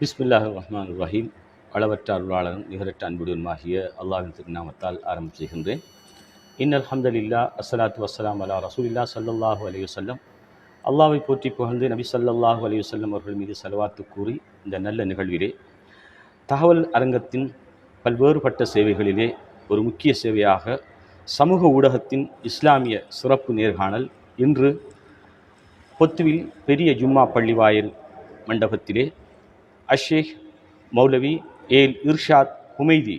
பிஸ்மில்லாஹிர் ரஹ்மானிர் ரஹீம். அளவற்ற அருளாளரும் நிகரற்ற அன்புடையனுமாகிய அல்லாஹ்வின் திருநாமத்தால் ஆரம்பம் செய்கின்றேன். இன்னல் ஹம்தலில்லா அஸ்ஸலாத்து வஸ்ஸலாம் அலா ரசூலில்லா ஸல்லல்லாஹு அலைஹி வஸல்லம். அல்லாஹ்வை போற்றி புகழ்ந்து நபி ஸல்லல்லாஹு அலைஹி வஸல்லம் அவர்கள் மீது ஸலவாத்து கூறி இந்த நல்ல நிகழ்விலே தகவல் அரங்கத்தின் பல்வேறுபட்ட சேவைகளிலே ஒரு முக்கிய சேவையாக சமூக ஊடகத்தின் இஸ்லாமிய சிறப்பு நேர்காணல் இன்று பொத்துவில் பெரிய ஜும்மா பள்ளிவாயில் மண்டபத்திலே அஷேக் மௌலவி ஏல் இர்ஷாத் ஹுமைதி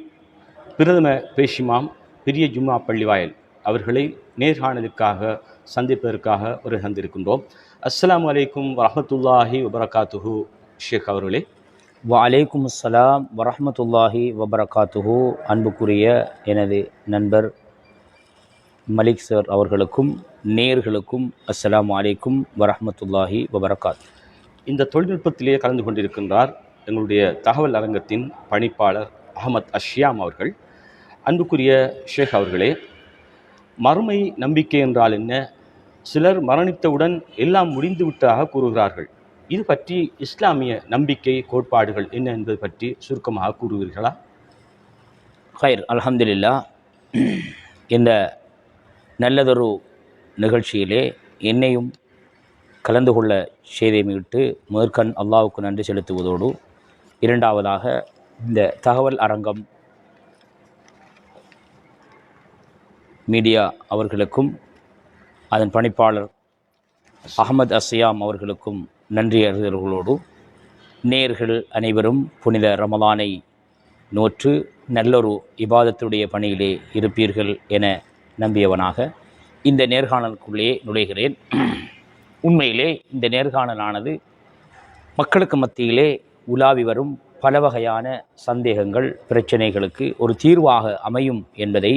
பிரதம பேஷிமாம் பெரிய ஜும்மா பள்ளிவாயல் அவர்களை நேர்காணலுக்காக சந்திப்பதற்காக வருகின்றிருக்கின்றோம். அஸ்ஸலாமு அலைக்கும் வரஹ்மத்துல்லாஹி வபரகாத்துஹு. ஷேக் அவர்களே. வலைக்கும் அஸ்ஸலாம் வரஹ்மத்துல்லாஹி வபரகாத்துஹு. அன்புக்குரிய எனது நண்பர் மலிக் சார் அவர்களுக்கும் நேர்களுக்கும் அஸ்ஸலாமு அலைக்கும் வரஹ்மத்துல்லாஹி வபரகாத். இந்த தொழில்நுட்பத்திலே கலந்து கொண்டிருக்கின்றார் எங்களுடைய தகவல் அரங்கத்தின் பணிப்பாளர் அஹமத் அஷ்யாம் அவர்கள். அன்புக்குரிய ஷேக் அவர்களே, மறுமை நம்பிக்கை என்றால் என்ன? சிலர் மரணித்தவுடன் எல்லாம் முடிந்துவிட்டதாக கூறுகிறார்கள். இது பற்றி இஸ்லாமிய நம்பிக்கை கோட்பாடுகள் என்ன என்பது பற்றி சுருக்கமாக கூறுவீர்களா? ஹைர், அல்ஹம்துலில்லாஹ். இந்த நல்லதொரு நிகழ்ச்சியிலே என்னையும் கலந்து கொள்ள செய்தமையிட்டு முதற்கண் அல்லாஹ்வுக்கு நன்றி செலுத்துவதோடு, இரண்டாவதாக இந்த தகவல் அரங்கம் மீடியா அவர்களுக்கும் அதன் பணிப்பாளர் அஹமத் அஸ்ஸியாம் அவர்களுக்கும் நன்றி அறிதல்களோடு, நேயர்கள் அனைவரும் புனித ரமலானை நோற்று நல்லொரு இபாதத்துடைய பணியிலே இருப்பீர்கள் என நம்பியவனாக இந்த நேர்காணலுக்குள்ளே நுழைகிறேன். உண்மையிலே இந்த நேர்காணலானது மக்களுக்கு மத்தியிலே உலாவி வரும் பல வகையான சந்தேகங்கள், பிரச்சனைகளுக்கு ஒரு தீர்வாக அமையும் என்பதை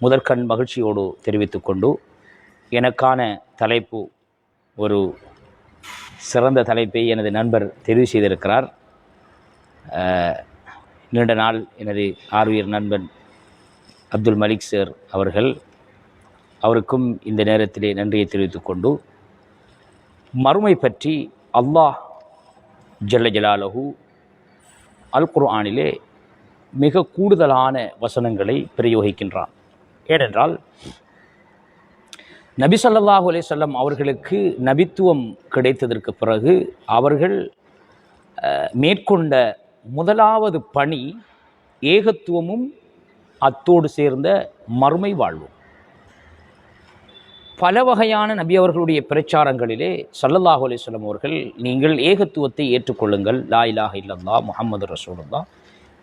முதற்கண் மகிழ்ச்சியோடு தெரிவித்து கொண்டு, எனக்கான தலைப்பு ஒரு சிறந்த தலைப்பை எனது நண்பர் தெரிவு செய்திருக்கிறார். நீண்ட நாள் எனது ஆர்வியர் நண்பன் அப்துல் மலிக் சார் அவருக்கும் இந்த நேரத்திலே நன்றியை தெரிவித்து கொண்டு, மறுமை பற்றி அல்லாஹ் ஜல்ல ஜலாலுஹு அல் குர்ஆனிலே மிக கூடுதலான வசனங்களை பிரயோகிக்கின்றான். ஏனென்றால் நபி ஸல்லல்லாஹு அலைஹி வஸல்லம் அவர்களுக்கு நபித்துவம் கிடைத்ததற்கு பிறகு அவர்கள் மேற்கொண்ட முதலாவது பணி ஏகத்துவமும் அத்தோடு சேர்ந்த மறுமை வாழ்வும். பல வகையான நபி அவர்களுடைய பிரச்சாரங்களிலே ஸல்லல்லாஹு அலைஹி வஸல்லம் அவர்கள், நீங்கள் ஏகத்துவத்தை ஏற்றுக்கொள்ளுங்கள், லா இலாஹ இல்லல்லாஹ் முஹம்மது ரசூலுல்லாஹ்.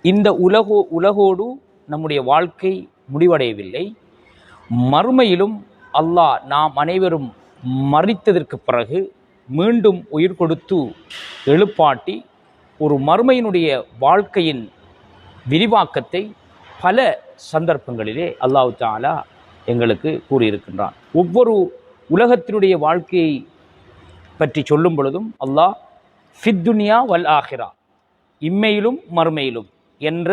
இந்த உலகோடு நம்முடைய வாழ்க்கை முடிவடையவில்லை. மறுமையிலும் அல்லாஹ் நாம் அனைவரும் மரித்ததற்கு பிறகு மீண்டும் உயிர் கொடுத்து எழுப்பாட்டி ஒரு மறுமையினுடைய வாழ்க்கையின் விரிவாக்கத்தை பல சந்தர்ப்பங்களிலே அல்லாஹ் தஆலா எங்களுக்கு கூறியிருக்கின்றான். ஒவ்வொரு உலகத்தினுடைய வாழ்க்கையை பற்றி சொல்லும் பொழுதும் அல்லாஹ் ஃபித்துன்யா வல் ஆஹிரா, இம்மையிலும் மறுமையிலும் என்ற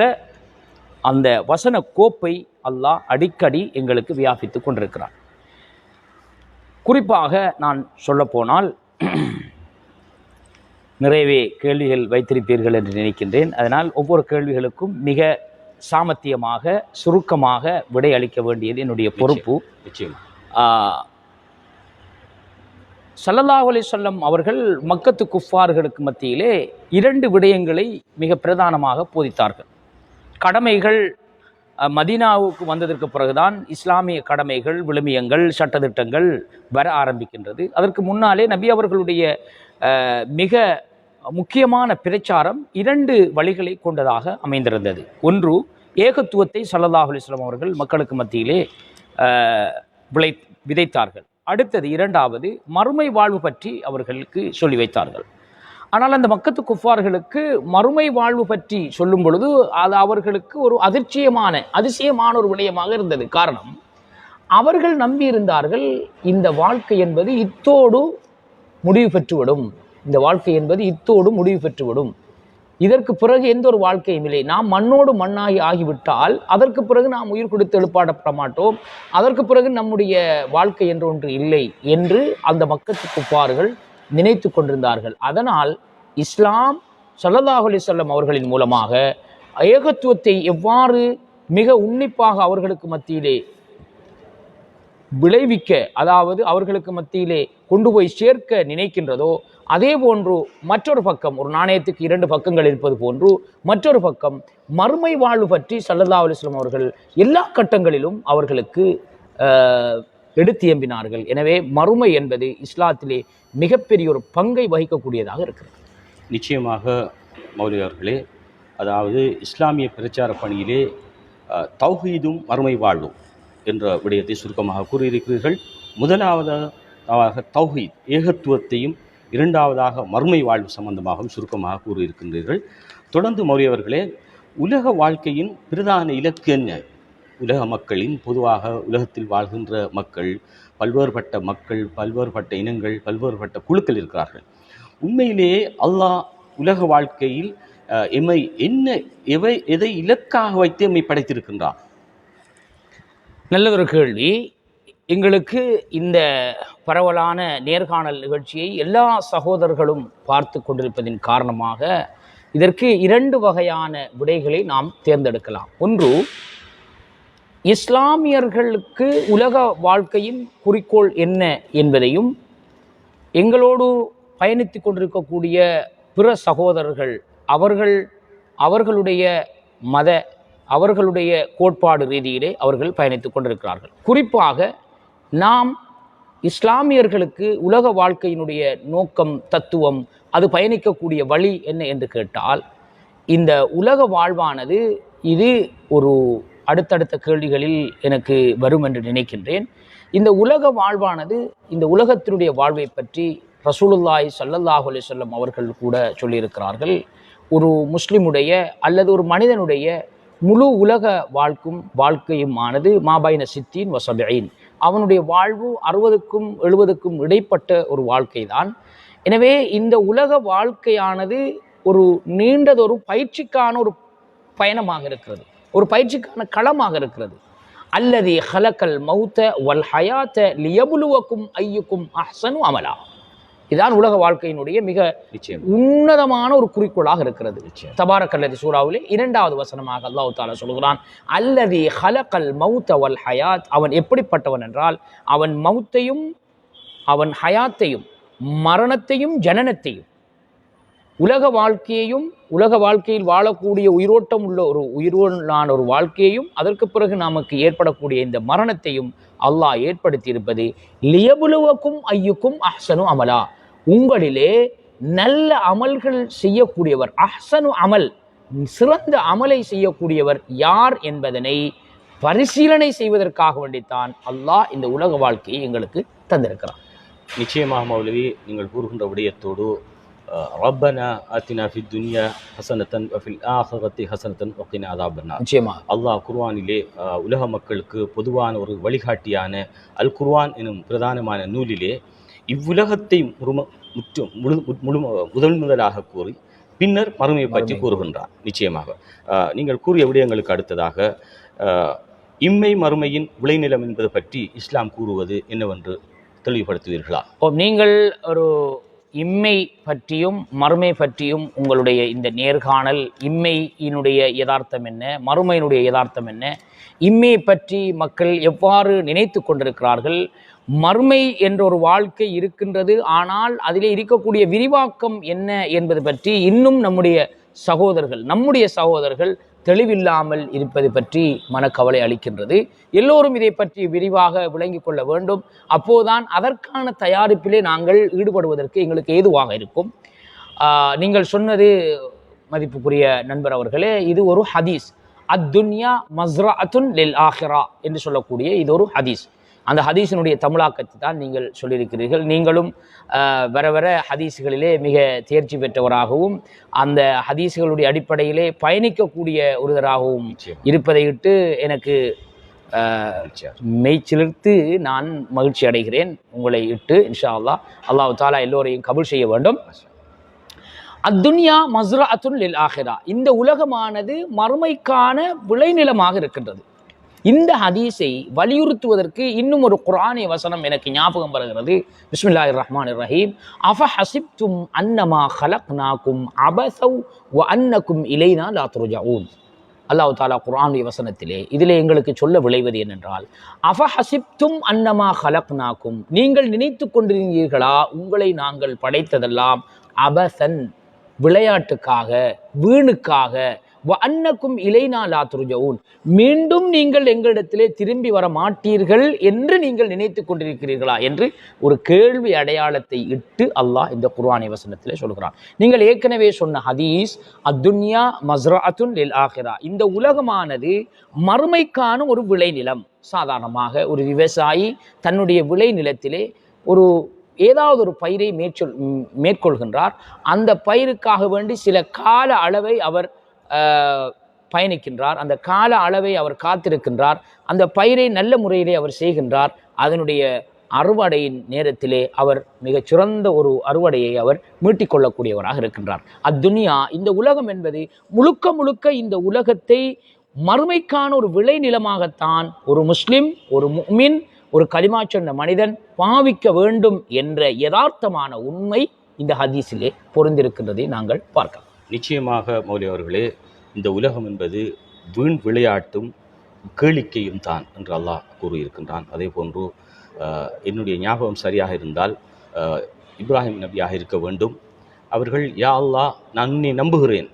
அந்த வசன கோப்பை அல்லாஹ் அடிக்கடி எங்களுக்கு வியாபித்து கொண்டிருக்கிறான். குறிப்பாக நான் சொல்லப்போனால் நிறையவே கேள்விகள் வைத்திருப்பீர்கள் என்று நினைக்கின்றேன். அதனால் ஒவ்வொரு கேள்விகளுக்கும் மிக சாமத்தியமாக சுருக்கமாக விடை அளிக்க வேண்டியது என்னுடைய பொறுப்பு. ஸல்லல்லாஹு அலைஹி வஸல்லம் அவர்கள் மக்கத்து குஃபார்களுக்கு மத்தியிலே இரண்டு விடயங்களை மிக பிரதானமாக போதித்தார்கள். கடமைகள் மதீனாவுக்கு வந்ததற்கு பிறகுதான் இஸ்லாமிய கடமைகள், விழுமியங்கள், சட்டதிட்டங்கள் வர ஆரம்பிக்கின்றது. அதற்கு முன்னாலே நபி அவர்களுடைய மிக முக்கியமான பிரச்சாரம் இரண்டு வழிகளை கொண்டதாக அமைந்திருந்தது. ஒன்று, ஏகத்துவத்தை ஸல்லல்லாஹு அலைஹி வஸல்லம் அவர்கள் மக்களுக்கு மத்தியிலே விதைத்தார்கள். அடுத்தது இரண்டாவது, மறுமை வாழ்வு பற்றி அவர்களுக்கு சொல்லி வைத்தார்கள். ஆனால் அந்த மக்கத்து குஃபார்களுக்கு மறுமை வாழ்வு பற்றி சொல்லும் பொழுது அது அவர்களுக்கு ஒரு அதிசயமான ஒரு விடயமாக இருந்தது. காரணம், அவர்கள் நம்பியிருந்தார்கள் இந்த வாழ்க்கை என்பது இத்தோடு முடிவு பெற்றுவிடும், இந்த வாழ்க்கை என்பது இத்தோடு முடிவு பெற்றுவிடும், இதற்கு பிறகு எந்த ஒரு வாழ்க்கையும் இல்லை, நாம் மண்ணோடு மண்ணாகி ஆகிவிட்டால் அதற்கு பிறகு நாம் உயிர் கொடுத்து எழுப்பாடப்பட மாட்டோம், அதற்கு பிறகு நம்முடைய வாழ்க்கை என்று ஒன்று இல்லை என்று அந்த மக்கத்து குஃபார்கள் நினைத்து கொண்டிருந்தார்கள். அதனால் இஸ்லாம் ஸல்லல்லாஹு அலைஹி வஸல்லம் அவர்களின் மூலமாக ஏகத்துவத்தை எவ்வாறு மிக உன்னிப்பாக அவர்களுக்கு மத்தியிலே விளைவிக்க, அதாவது அவர்களுக்கு மத்தியிலே கொண்டு போய் சேர்க்க நினைக்கின்றதோ, அதே போன்று மற்றொரு பக்கம், ஒரு நாணயத்துக்கு 2 பக்கங்கள் இருப்பது போன்று மற்றொரு பக்கம் மறுமை வாழ்வு பற்றி ஸல்லல்லாஹு அலைஹி வஸல்லம் அவர்கள் எல்லா கட்டங்களிலும் அவர்களுக்கு எடுத்து எம்பினார்கள். எனவே மறுமை என்பது இஸ்லாத்திலே மிகப்பெரிய ஒரு பங்கை வகிக்கக்கூடியதாக இருக்கிறது. நிச்சயமாக மௌலவி அவர்களே, அதாவது இஸ்லாமிய பிரச்சார பணியிலே தௌஹீதும் மறுமை வாழ்வும் என்ற விடயத்தை சுருக்கமாக கூறியிருக்கிறீர்கள். முதலாவதாக தௌஹீத் ஏகத்துவத்தையும், இரண்டாவதாக மறுமை வாழ்வு சம்பந்தமாகவும் சுருக்கமாக கூறியிருக்கின்றீர்கள். தொடர்ந்து மௌலவி அவர்களே, உலக வாழ்க்கையின் பிரதான இலக்கு என்ன? உலக மக்களின் பொதுவாக உலகத்தில் வாழ்கின்ற மக்கள், பல்வேறுபட்ட இனங்கள், பல்வேறுபட்ட குழுக்கள் இருக்கிறார்கள். உண்மையிலேயே அல்லாஹ் உலக வாழ்க்கையில் எதை இலக்காக வைத்து எம்மை படைத்திருக்கின்றார்? நல்லதொரு கேள்வி. எங்களுக்கு இந்த பரவலான நேர்காணல் நிகழ்ச்சியை எல்லா சகோதரர்களும் பார்த்து கொண்டிருப்பதின் காரணமாக இதற்கு 2 வகையான விடைகளை நாம் தேர்ந்தெடுக்கலாம். ஒன்று, இஸ்லாமியர்களுக்கு உலக வாழ்க்கையின் குறிக்கோள் என்ன என்பதையும், எங்களோடு பயணித்து கொண்டிருக்கக்கூடிய பிற சகோதரர்கள் அவர்களுடைய அவர்களுடைய கோட்பாடு ரீதியிலே அவர்கள் பயணித்து கொண்டிருக்கிறார்கள். குறிப்பாக நாம் இஸ்லாமியர்களுக்கு உலக வாழ்க்கையினுடைய நோக்கம், தத்துவம், அது பயணிக்கக்கூடிய வழி என்ன என்று கேட்டால், இந்த உலக வாழ்வானது இது ஒரு அடுத்தடுத்த கேள்விகளில் எனக்கு வரும் என்று நினைக்கின்றேன். இந்த உலக வாழ்வானது, இந்த உலகத்தினுடைய வாழ்வை பற்றி ரசூலுல்லாஹி ஸல்லல்லாஹு அலைஹி வஸல்லம் அவர்கள் கூட சொல்லியிருக்கிறார்கள். ஒரு முஸ்லிமுடைய அல்லது ஒரு மனிதனுடைய முழு உலக வாழ்க்கையும் ஆனது மாபைன சித்தீன் வசபீன், அவனுடைய வாழ்வு 60க்கும் 70க்கும் இடைப்பட்ட ஒரு வாழ்க்கை தான். எனவே இந்த உலக வாழ்க்கையானது ஒரு நீண்டதொரு பயிற்சிக்கான ஒரு பயணமாக இருக்கிறது, ஒரு பயிற்சிக்கான களமாக இருக்கிறது. அல்லதி ஹலக்கல் மௌத்த வல் ஹயாத்த லியபுலுவக்கும் ஐயுக்கும் அஹ்சனு அமலா, இதான் உலக வாழ்க்கையினுடைய மிக உன்னதமான ஒரு குறிக்கோளாக இருக்கிறது. தபாரக்கல்லதி சூராவிலே 2வது வசனமாக அல்லாஹ் தஆலா சொல்கிறான், அல்லதி ஹலக்கல் மௌத்த வல் ஹயாத், அவன் எப்படிப்பட்டவன் என்றால், அவன் மௌத்தையும் அவன் ஹயாத்தையும், மரணத்தையும் ஜனனத்தையும், உலக வாழ்க்கையையும், உலக வாழ்க்கையில் வாழக்கூடிய உயிரோட்டம் உள்ள ஒரு உயிரோனான ஒரு வாழ்க்கையையும், அதற்கு பிறகு நமக்கு ஏற்படக்கூடிய இந்த மரணத்தையும் அல்லாஹ் ஏற்படுத்தி இருப்பது லியபுலுவக்கும் ஐயுக்கும் அஹ்சனு அமலா, உங்களிலே நல்ல அமல்கள் செய்யக்கூடியவர், அஹ்சனு அமல், சிறந்த அமலை செய்யக்கூடியவர் யார் என்பதனை பரிசீலனை செய்வதற்காக வேண்டித்தான் அல்லாஹ் இந்த உலக வாழ்க்கையை எங்களுக்கு தந்திருக்கிறார். நிச்சயமாக மௌலவி, நீங்கள் கூறுகின்ற விடயத்தோடு ரப்பனா ஆத்தினா ஃபித் துன்யா ஹஸனத்தன் வஃபில் ஆஹிரத்தி ஹஸனத்தன் வகினா அஸாபன்னார், நிச்சயமாக அல்லாஹ் குர்ஆனிலே உலக மக்களுக்கு பொதுவான ஒரு வழிகாட்டியான அல் குர்ஆன் எனும் பிரதானமான நூலிலே இவ்வுலகத்தை முதலாக கூறி பின்னர் மறுமையை பற்றி கூறுகின்றார். நிச்சயமாக நீங்கள் கூறிய விடயங்களுக்கு அடுத்ததாக இம்மை மறுமையின் விளைநிலம் என்பது பற்றி இஸ்லாம் கூறுவது என்னவென்று தெளிவுபடுத்துவீர்களா? நீங்கள் ஒரு இம்மை பற்றியும் மறுமை பற்றியும் உங்களுடைய இந்த நேர்காணல், இம்மையினுடைய யதார்த்தம் என்ன, மறுமையினுடைய யதார்த்தம் என்ன, இம்மையை பற்றி மக்கள் எவ்வாறு நினைத்து கொண்டிருக்கிறார்கள், மறுமை என்ற ஒரு வாழ்க்கை இருக்கின்றது, ஆனால் அதிலே இருக்கக்கூடிய விரிவாக்கம் என்ன என்பது பற்றி இன்னும் நம்முடைய சகோதரர்கள் தெளிவில்லாமல் இருப்பது பற்றி மனக்கவலை அளிக்கின்றது. எல்லோரும் இதை பற்றி விரிவாக விளங்கிக் கொள்ள வேண்டும். அப்போதுதான் அதற்கான தயாரிப்பிலே நாங்கள் ஈடுபடுவதற்கு எங்களுக்கு ஏதுவாக இருக்கும். நீங்கள் சொன்னது மதிப்புக்குரிய நண்பர் அவர்களே, இது ஒரு ஹதீஸ். அத்துன்யா மஸ்ரஅத்துன் லில் ஆஹிரா என்று சொல்லக்கூடிய இது ஒரு ஹதீஸ். அந்த ஹதீஸினுடைய தமிழாக்கத்தை தான் நீங்கள் சொல்லியிருக்கிறீர்கள். நீங்களும் வர வர ஹதீஸுகளிலே மிக தேர்ச்சி பெற்றவராகவும் அந்த ஹதீஸுகளுடைய அடிப்படையிலே பயணிக்கக்கூடிய ஒருவராகவும் இருப்பதை இட்டு எனக்கு மெய்ச்சிலிர்த்து நான் மகிழ்ச்சி அடைகிறேன். உங்களை இட்டு இன்ஷா அல்லாஹ் தஆலா எல்லோரையும் கபூல் செய்ய வேண்டும். அத்துன்யா மஸ்ரஅத்துன் லில் ஆஹிரா, இந்த உலகமானது மறுமைக்கான விளைநிலமாக இருக்கின்றது. இந்த ஹதீஸை வலியுறுத்துவதற்கு இன்னும் ஒரு குர்ஆனிய வசனம் எனக்கு ஞாபகம் வருகிறது. பிஸ்மில்லாஹிர் ரஹ்மானிர் ரஹீம். அஃபஹஸிப்தும் அன்னமா ஹலக்னாகும் அபஸவ் வ அன்னகும் இலைனா லா துர்ஜஊன். அல்லாஹ் தஆலா குர்ஆனுடைய வசனத்திலே இதிலே எங்களுக்கு சொல்ல விளைவது என்னென்றால், அஃபஹஸிப்தும் அன்னமா ஹலக்னாகும், நீங்கள் நினைத்து கொண்டிருந்தீர்களா உங்களை நாங்கள் படைத்ததெல்லாம் அபஸன் விளையாட்டுக்காக, வீணுக்காக, வ அன்னக்கும் இலைனா லா துர்ஜஊன், மீண்டும் நீங்கள் எங்களிடத்திலே திரும்பி வர மாட்டீர்கள் என்று நீங்கள் நினைத்து கொண்டிருக்கிறீர்களா என்று ஒரு கேள்வி அடையாளத்தை இட்டு அல்லாஹ் இந்த குர்ஆனிய வசனத்திலே சொல்கிறான். நீங்கள் ஏற்கனவே சொன்ன ஹதீஸ், அத்துன்யா மஸ்ரஅத்துன் லில் ஆகிரா, இந்த உலகமானது மறுமைக்கான ஒரு விளைநிலம். சாதாரணமாக ஒரு விவசாயி தன்னுடைய விளைநிலத்திலே ஒரு ஏதாவது ஒரு பயிரை மேற்கொள்கின்றார். அந்த பயிருக்காக வேண்டி சில கால அளவை அவர் பயணிக்கின்றார். அந்த கால அளவை அவர் காத்திருக்கின்றார். அந்த பயிரை நல்ல முறையிலே அவர் செய்கின்றார். அதனுடைய அறுவடையின் நேரத்திலே அவர் மிகச் சிறந்த ஒரு அறுவடையை அவர் மீட்டிக்கொள்ளக்கூடியவராக இருக்கின்றார். அத்துனியா, இந்த உலகம் என்பது முழுக்க முழுக்க இந்த உலகத்தை மறுமைக்கான ஒரு விளைநிலமாகத்தான் ஒரு முஸ்லிம், ஒரு முஃமின், ஒரு கலிமா சொன்ன மனிதன் பாவிக்க வேண்டும் என்ற யதார்த்தமான உண்மை இந்த ஹதீஸிலே பொருந்திருக்கின்றதை நாங்கள் பார்க்கலாம். நிச்சயமாக மௌலி அவர்களே, இந்த உலகம் என்பது வீண் விளையாட்டும் கேளிக்கையும் தான் என்று அல்லாஹ் கூறியிருக்கின்றான். அதே போன்று என்னுடைய ஞாபகம் சரியாக இருந்தால் இப்ராஹிம் நபியாக இருக்க வேண்டும். அவர்கள், யா அல்லாஹ், நான் உன்னை நம்புகிறேன்,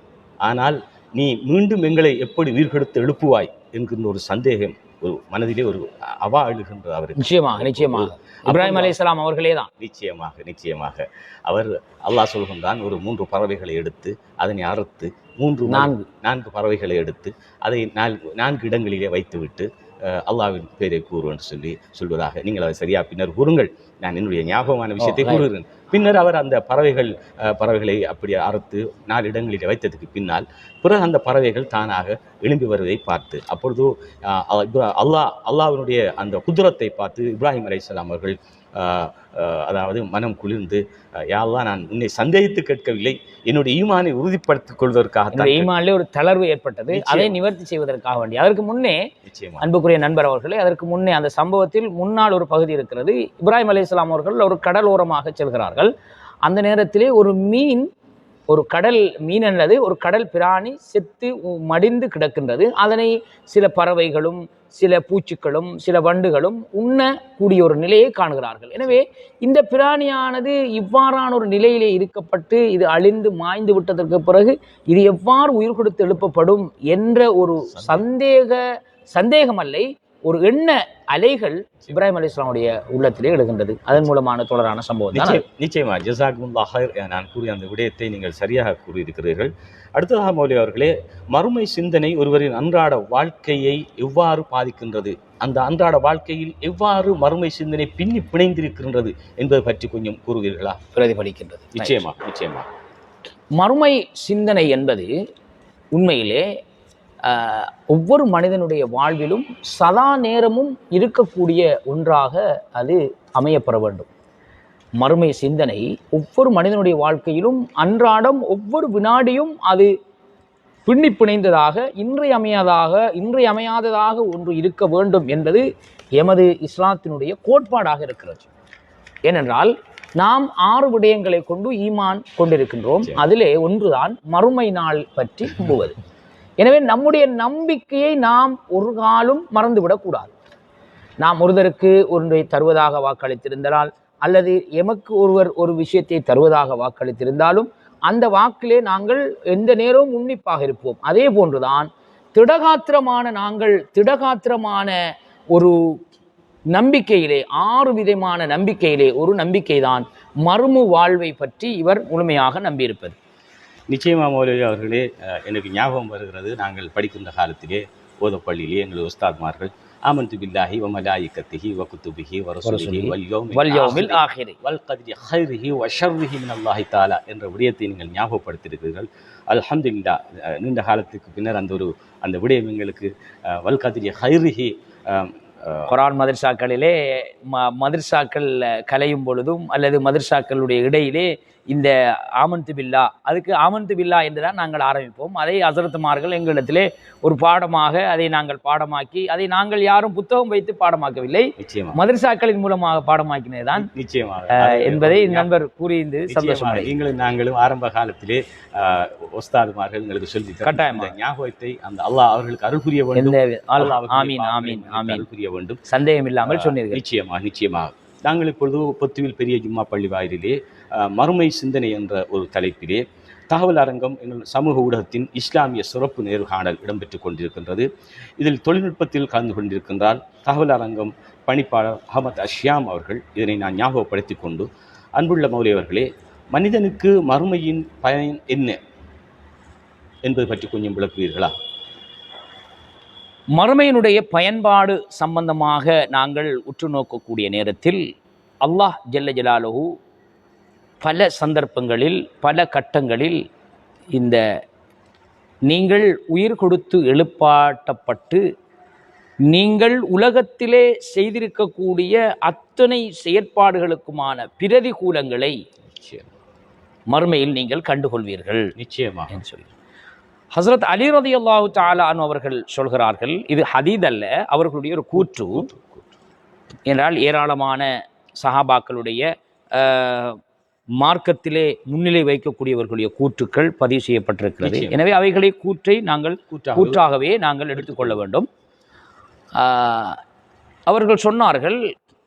ஆனால் நீ மீண்டும் எங்களை எப்படி உயிர்கெடுத்து எழுப்புவாய் என்கின்ற ஒரு சந்தேகம் ஒரு மனதிலே ஒரு அவா எழுகின்ற அவருக்கு. நிச்சயமாக இப்ராஹிம் அலைஹிஸ்ஸலாம் அவர்களே தான். நிச்சயமாக அவர் அல்லாஹ் சொல்கின்றான், ஒரு 3 பறவைகளை எடுத்து அதனை அறுத்து 4 பறவைகளை எடுத்து அதை 4 இடங்களிலே வைத்துவிட்டு அல்லாஹ்வின் பேரை கூறு என்று சொல்வதாக. நீங்கள் அதை சரியா பின்னர் கூறுங்கள், நான் என்னுடைய ஞாபகமான விஷயத்தை கூறுகிறேன். பின்னர் அவர் அந்த பறவைகளை அப்படி அறுத்து 4 இடங்களில் வைத்ததுக்கு பின்னால் பிறகு அந்த பறவைகள் தானாக எழும்பி வருவதை பார்த்து, அப்பொழுது அல்லாஹ்வினுடைய அந்த குதிரத்தை பார்த்து இப்ராஹிம் அலைஹிஸ்ஸலாம் அவர்கள் அதாவது மனம் குளிர்ந்து, யா அல்லாஹ், நான் உன்னை சந்தேகித்து கேட்கவில்லை, என்னுடைய ஈமானை உறுதிப்படுத்திக் கொள்வதற்காக ஈமானிலே ஒரு தளர்வு ஏற்பட்டது, அதை நிவர்த்தி செய்வதற்காக வேண்டி. அதற்கு முன்னே அன்புக்குரிய நண்பர் அவர்களே, அதற்கு முன்னே அந்த சம்பவத்தில் முன்னால் ஒரு பகுதி இருக்கிறது. இப்ராஹிம் அலைஹிஸ்ஸலாம் அவர்கள் ஒரு கடல் ஓரமாக செல்கிறார்கள். அந்த நேரத்திலே ஒரு கடல் மீன் அல்லது ஒரு கடல் பிராணி செத்து மடிந்து கிடக்கின்றது. அதனை சில பறவைகளும் சில பூச்சிகளும் சில வண்டுகளும் உண்ணக்கூடிய ஒரு நிலையை காணுகிறார்கள். எனவே இந்த பிராணியானது இவ்வாறான ஒரு நிலையிலே இருக்கப்பட்டு இது அழிந்து மாய்ந்து விட்டதற்கு பிறகு இது எவ்வாறு உயிர் கொடுத்து எழுப்பப்படும் என்ற ஒரு சந்தேகமல்லை, ஒரு எண்ண அலைகள் இப்ராஹிம் அலைஹிஸ்ஸலாமுடைய உள்ளத்திலே எழுகின்றது. அதன் மூலமான தொடரான சம்பவம் தான். நிச்சயமா ஜஸாக்குமுல்லாஹ் ஹைர். நான் கூறிய அந்த விடயத்தை நீங்கள் சரியாக கூறியிருக்கிறீர்கள். அடுத்ததாக மௌலி அவர்களே, மறுமை சிந்தனை ஒருவரின் அன்றாட வாழ்க்கையை எவ்வாறு பாதிக்கின்றது, அந்த அன்றாட வாழ்க்கையில் எவ்வாறு மறுமை சிந்தனை பின்னி பிணைந்திருக்கின்றது என்பது பற்றி கொஞ்சம் கூறுவீர்களா? பிரதிபலிக்கின்றது. நிச்சயமா மறுமை சிந்தனை என்பது உண்மையிலே ஒவ்வொரு மனிதனுடைய வாழ்விலும் சதா நேரமும் இருக்கக்கூடிய ஒன்றாக அது அமையப்பெற வேண்டும். மறுமை சிந்தனை ஒவ்வொரு மனிதனுடைய வாழ்க்கையிலும் அன்றாடம் ஒவ்வொரு வினாடியும் அது பின்னி பிணைந்ததாக இன்றியமையாததாக ஒன்று இருக்க வேண்டும் என்பது எமது இஸ்லாத்தினுடைய கோட்பாடாக இருக்கிறது. ஏனென்றால் நாம் 6 விடயங்களை கொண்டு ஈமான் கொண்டிருக்கின்றோம். அதிலே ஒன்றுதான் மறுமை நாள் பற்றி நம்புவது. எனவே நம்முடைய நம்பிக்கையை நாம் ஒரு காலம் மறந்துவிடக்கூடாது. நாம் ஒருவருக்கு ஒன்றை தருவதாக வாக்களித்திருந்தால் அல்லது எமக்கு ஒருவர் ஒரு விஷயத்தை தருவதாக வாக்களித்திருந்தாலும் அந்த வாக்கிலே நாங்கள் எந்த நேரமும் உன்னிப்பாக இருப்போம். அதே போன்றுதான் திடகாத்திரமான ஒரு நம்பிக்கையிலே, 6 விதமான நம்பிக்கையிலே ஒரு நம்பிக்கைதான் மறுமை வாழ்வை பற்றி இவர் முழுமையாக நம்பியிருப்பது. நிச்சயமா மௌலவி அவர்களே, எனக்கு ஞாபகம் வருகிறது, நாங்கள் படிக்கின்ற காலத்திலே ஓதப்பள்ளியிலே எங்கள் உஸ்தாத்மார்கள் ஆமன்து பில்லாஹி வ மலாயிகத்திஹி வ குதுபிஹி வ ரசூலிஹி வல் யௌமில் ஆகிர் வல் கத்ரி கைரிஹி வ ஷர்ரிஹி மினல்லாஹி தஆலா என்ற விடயத்தை நீங்கள் ஞாபகப்படுத்தியிருக்கிறீர்கள். அல்ஹம்துலில்லாஹ், நீண்ட காலத்துக்கு பின்னர் அந்த விடயம் எங்களுக்கு வல் கத்ரி கைரிஹி குர்ஆன் மதர்சாக்களிலே மதர்சாக்கள் கலையும் பொழுதும் அல்லது மதர்சாக்களுடைய இடையிலே இந்த ஆமன்து பில்லா, அதுக்கு ஆமன்து பில்லா என்றுதான் நாங்கள் ஆரம்பிப்போம். அதை ஹஸரத்துமார்கள் எங்களிடத்திலே ஒரு பாடமாக அதை நாங்கள் பாடமாக்கி, அதை நாங்கள் யாரும் புத்தகம் வைத்து பாடமாக்கவில்லை, மதரசாக்களின் மூலமாக பாடமாக்கினதுதான் என்பதை நண்பர் கூறியிருந்து சந்தோஷமாக. நாங்களும் ஆரம்ப காலத்திலே உஸ்தாதுமார்கள் எங்களுக்கு சொல்லி கட்டாயமாக ஞாபகத்தை அந்த அல்லாஹ் அவர்களுக்கு அருள் புரிய வேண்டும். ஆமீன் ஆமீன் ஆமீன், அருள் புரிய வேண்டும், சந்தேகம் இல்லாமல் சொன்னீர்கள். நிச்சயமாக. நாங்கள் இப்பொழுது பொத்துவில் பெரிய ஜும்மா பள்ளி வாயிலே மறுமை சிந்தனை என்ற ஒரு தலைப்பிலே தகவல் அரங்கம் எங்கள் சமூக ஊடகத்தின் இஸ்லாமிய சிறப்பு நேர்காணல் இடம்பெற்றுக் கொண்டிருக்கின்றது. இதில் தொழில்நுட்பத்தில் கலந்து கொண்டிருக்கின்றால் தகவல் அரங்கம் பணிப்பாளர் அஹமத் அஷ்யாம் அவர்கள். இதனை நான் ஞாபகப்படுத்தி கொண்டு, அன்புள்ள மௌலவி அவர்களே, மனிதனுக்கு மறுமையின் பயன் என்ன என்பது பற்றி கொஞ்சம் விளக்குவீர்களா? மறுமையினுடைய பயன்பாடு சம்பந்தமாக நாங்கள் உற்று நோக்கக்கூடிய நேரத்தில் அல்லாஹ் ஜல்ல ஜலாலுஹு பல சந்தர்ப்பங்களில் பல கட்டங்களில் இந்த நீங்கள் உயிர் கொடுத்து எழுப்பாட்டப்பட்டு நீங்கள் உலகத்திலே செய்திருக்கக்கூடிய அத்தனை செயற்பாடுகளுக்குமான பிரதிகூலங்களை மறுமையில் நீங்கள் கண்டுகொள்வீர்கள் நிச்சயமாக என்று சொல்லி ஹஸ்ரத் அலி ரலியல்லாஹு தஆலா அன்ஹு அவர்கள் சொல்கிறார்கள். இது ஹதீத் அல்ல, அவர்களுடைய ஒரு கூற்று. என்றால் ஏராளமான சஹாபாக்களுடைய மார்க்கத்திலே முன்னிலை வைக்கக்கூடியவர்களுடைய கூற்றுக்கள் பதிவு செய்யப்பட்டிருக்கிறது. எனவே அவைகளை கூற்றை நாங்கள் கூற்றாகவே நாங்கள் எடுத்துக்கொள்ள வேண்டும். அவர்கள் சொன்னார்கள்,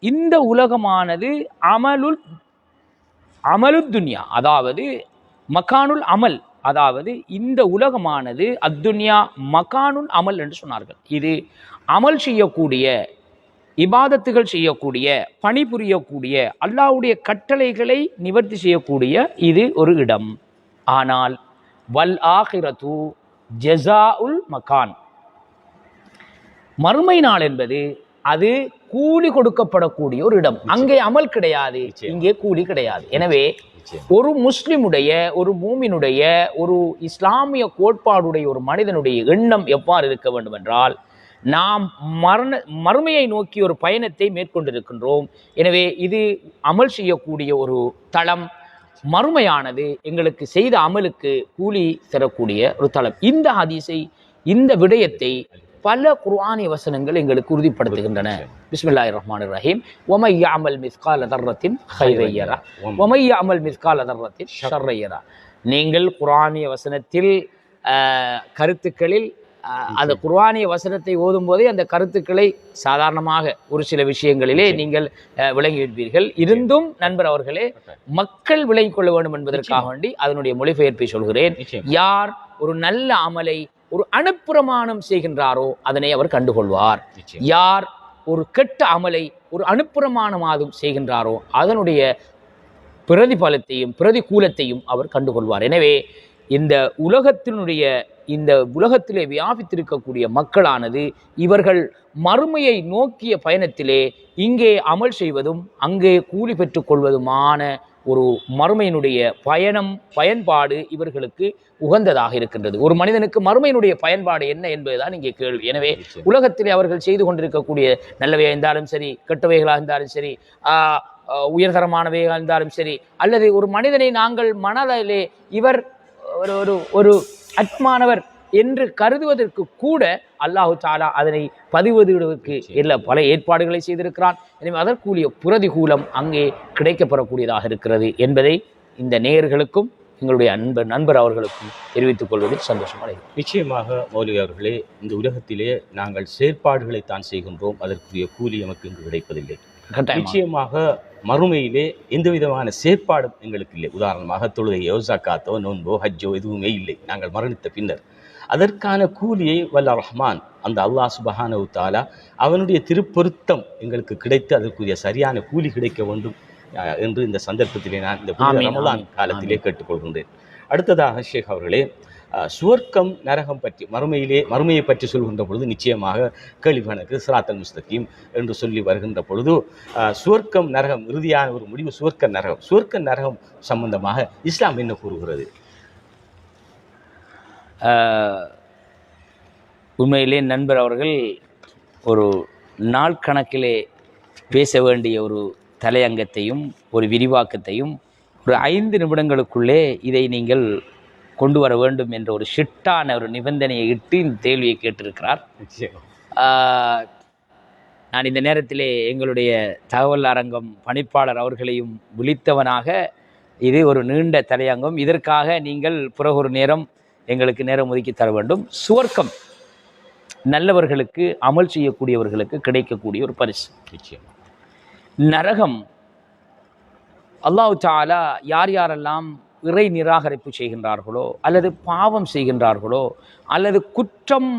இந்த உலகமானது அமலுத் துன்யா, அதாவது மக்கானுல் அமல், அதாவது இந்த உலகமானது அத்துன்யா மக்கானுல் அமல் என்று சொன்னார்கள். இது அமல் செய்யக்கூடிய, இபாதத்துகள் செய்யக்கூடிய, பணிபுரியக்கூடிய, அல்லாஹ்வுடைய கட்டளைகளை நிவர்த்தி செய்யக்கூடிய இது ஒரு இடம். ஆனால் வல் ஆகிரத்து ஜஸாஉல் மக்கான், மறுமை நாள் என்பது அது கூலி கொடுக்கப்படக்கூடிய ஒரு இடம். அங்கே அமல் கிடையாது, இங்கே கூலி கிடையாது. எனவே ஒரு முஸ்லிமுடைய, ஒரு மூமினுடைய, ஒரு இஸ்லாமிய கோட்பாடுடைய ஒரு மனிதனுடைய எண்ணம் எவ்வாறு இருக்க வேண்டும் என்றால், நாம் மறுமையை நோக்கி ஒரு பயணத்தை மேற்கொண்டிருக்கின்றோம். எனவே இது அமல் செய்யக்கூடிய ஒரு தளம். மறுமையானது எங்களுக்கு செய்த அமலுக்கு கூலி தரக்கூடிய ஒரு தளம். இந்த ஹதீஸை, இந்த விடயத்தை பல குர்ஆனிய வசனங்கள் எங்களுக்கு உறுதிப்படுத்துகின்றன. பிஸ்மில்லாஹிர் ரஹ்மானிர் ரஹீம். வமை யஅமல் மிஸ்கால தர்ரத்தின் கைரன் யரா வமை யஅமல் மிஸ்கால தர்ரத்தின் ஷர்ரன் யரா. நீங்கள் குர்ஆனிய வசனத்தில் கருத்துக்களில் அந்த குர்ஆனிய வசனத்தை ஓதும் போதே அந்த கருத்துக்களை சாதாரணமாக ஒரு சில விஷயங்களிலே நீங்கள் விளங்கியிருப்பீர்கள். இருந்தும் நண்பர் அவர்களே, மக்கள் விளங்கிக் கொள்ள வேண்டும் என்பதற்காக வேண்டி அதனுடைய மொழிபெயர்ப்பை சொல்கிறேன். யார் ஒரு நல்ல அமலை ஒரு அனுப்பிரமாணம் செய்கின்றாரோ அதனை அவர் கண்டுகொள்வார். யார் ஒரு கெட்ட அமலை ஒரு அனுப்பிரமாணமாதும் செய்கின்றாரோ அதனுடைய பிரதிபலத்தையும் பிரதிகூலத்தையும் அவர் கண்டுகொள்வார். எனவே இந்த உலகத்திலே வியாபித்திருக்கக்கூடிய மக்களானது இவர்கள் மறுமையை நோக்கிய பயணத்திலே இங்கே அமல் செய்வதும் அங்கே கூலி பெற்றுக் கொள்வதுமான ஒரு மறுமையினுடைய பயன்பாடு இவர்களுக்கு உகந்ததாக இருக்கின்றது. ஒரு மனிதனுக்கு மறுமையினுடைய பயன்பாடு என்ன என்பதுதான் இங்கே கேள்வி. எனவே உலகத்திலே அவர்கள் செய்து கொண்டிருக்கக்கூடிய நல்லவையாக இருந்தாலும் சரி, கெட்டவைகளாக இருந்தாலும் சரி, உயர்தரமானவையாக இருந்தாலும் சரி, அல்லது ஒரு மனிதனை நாங்கள் மனதிலே இவர் ஒரு அத்மானவர் என்று கருதுவதற்கு கூட அல்லாஹு தஆலா அதனை பதிவதற்கு பல ஏற்பாடுகளை செய்திருக்கிறான். எனவே அதற்குரிய பிரதிகூலம் அங்கே கிடைக்கப்பெறக்கூடியதாக இருக்கிறது என்பதை இந்த நேயர்களுக்கும் எங்களுடைய நண்பர் அவர்களுக்கும் தெரிவித்துக் கொள்வதில் சந்தோஷம் அடைகிறேன். நிச்சயமாக மௌலவி அவர்களே, இந்த உலகத்திலே நாங்கள் செயற்பாடுகளை தான் செய்கின்றோம், அதற்குரிய கூலி நமக்கு இங்கு கிடைப்பதில்லை. நிச்சயமாக மறுமையிலே எந்த விதமான செயற்பாடும் எங்களுக்கு இல்லை. உதாரணமாக தொழுகையோ, ஜக்காத்தோ, நோன்போ, ஹஜ்ஜோ எதுவுமே இல்லை. நாங்கள் மரணித்த பின்னர் அதற்கான கூலியை வல்ல ரஹ்மான் அந்த அல்லாஹ் சுப்ஹானஹு தஆலா அவனுடைய திருப்பொருத்தம் எங்களுக்கு கிடைத்து அதற்குரிய சரியான கூலி கிடைக்க வேண்டும் என்று இந்த சந்தர்ப்பத்திலே நான் இந்த ரமலான் காலத்திலே கேட்டுக்கொள்கின்றேன். அடுத்ததாக ஷேக் அவர்களே, சுவர்க்கம் நரகம் பற்றி மறுமையை பற்றி சொல்கின்ற பொழுது நிச்சயமாக கேள்விகளுக்கு சிராத்தல் முஸ்தகீம் என்று சொல்லி வருகின்ற பொழுது சுவர்க்கம் நரகம் இறுதியான ஒரு முடிவு சுவர்க்க நரகம் சம்பந்தமாக இஸ்லாம் என்ன கூறுகிறது? உண்மையிலே நண்பர் அவர்கள் ஒரு நாள் கணக்கிலே பேச வேண்டிய ஒரு தலையங்கத்தையும் ஒரு விரிவாக்கத்தையும் ஒரு 5 நிமிடங்களுக்குள்ளே இதை நீங்கள் கொண்டு வர வேண்டும் என்ற ஒரு ஷிட்டான ஒரு நிபந்தனையை இட்டு இந்த கேள்வியை கேட்டிருக்கிறார். நான் இந்த நேரத்திலே எங்களுடைய தகவல் அரங்கம் பணிப்பாளர் அவர்களையும் விழித்தவனாக, இது ஒரு நீண்ட தலையங்கம், இதற்காக நீங்கள் பிறகு ஒரு நேரம் எங்களுக்கு நேரம் ஒதுக்கி தர வேண்டும். சுவர்க்கம் நல்லவர்களுக்கு, அமல் செய்யக்கூடியவர்களுக்கு கிடைக்கக்கூடிய ஒரு பரிசு. நரகம் அல்லாஹ் தஆலா யார் யாரெல்லாம் இறை நிராகரிப்பு செய்கின்றார்களோ, அல்லது பாவம் செய்கின்றார்களோ, அல்லது குற்றம்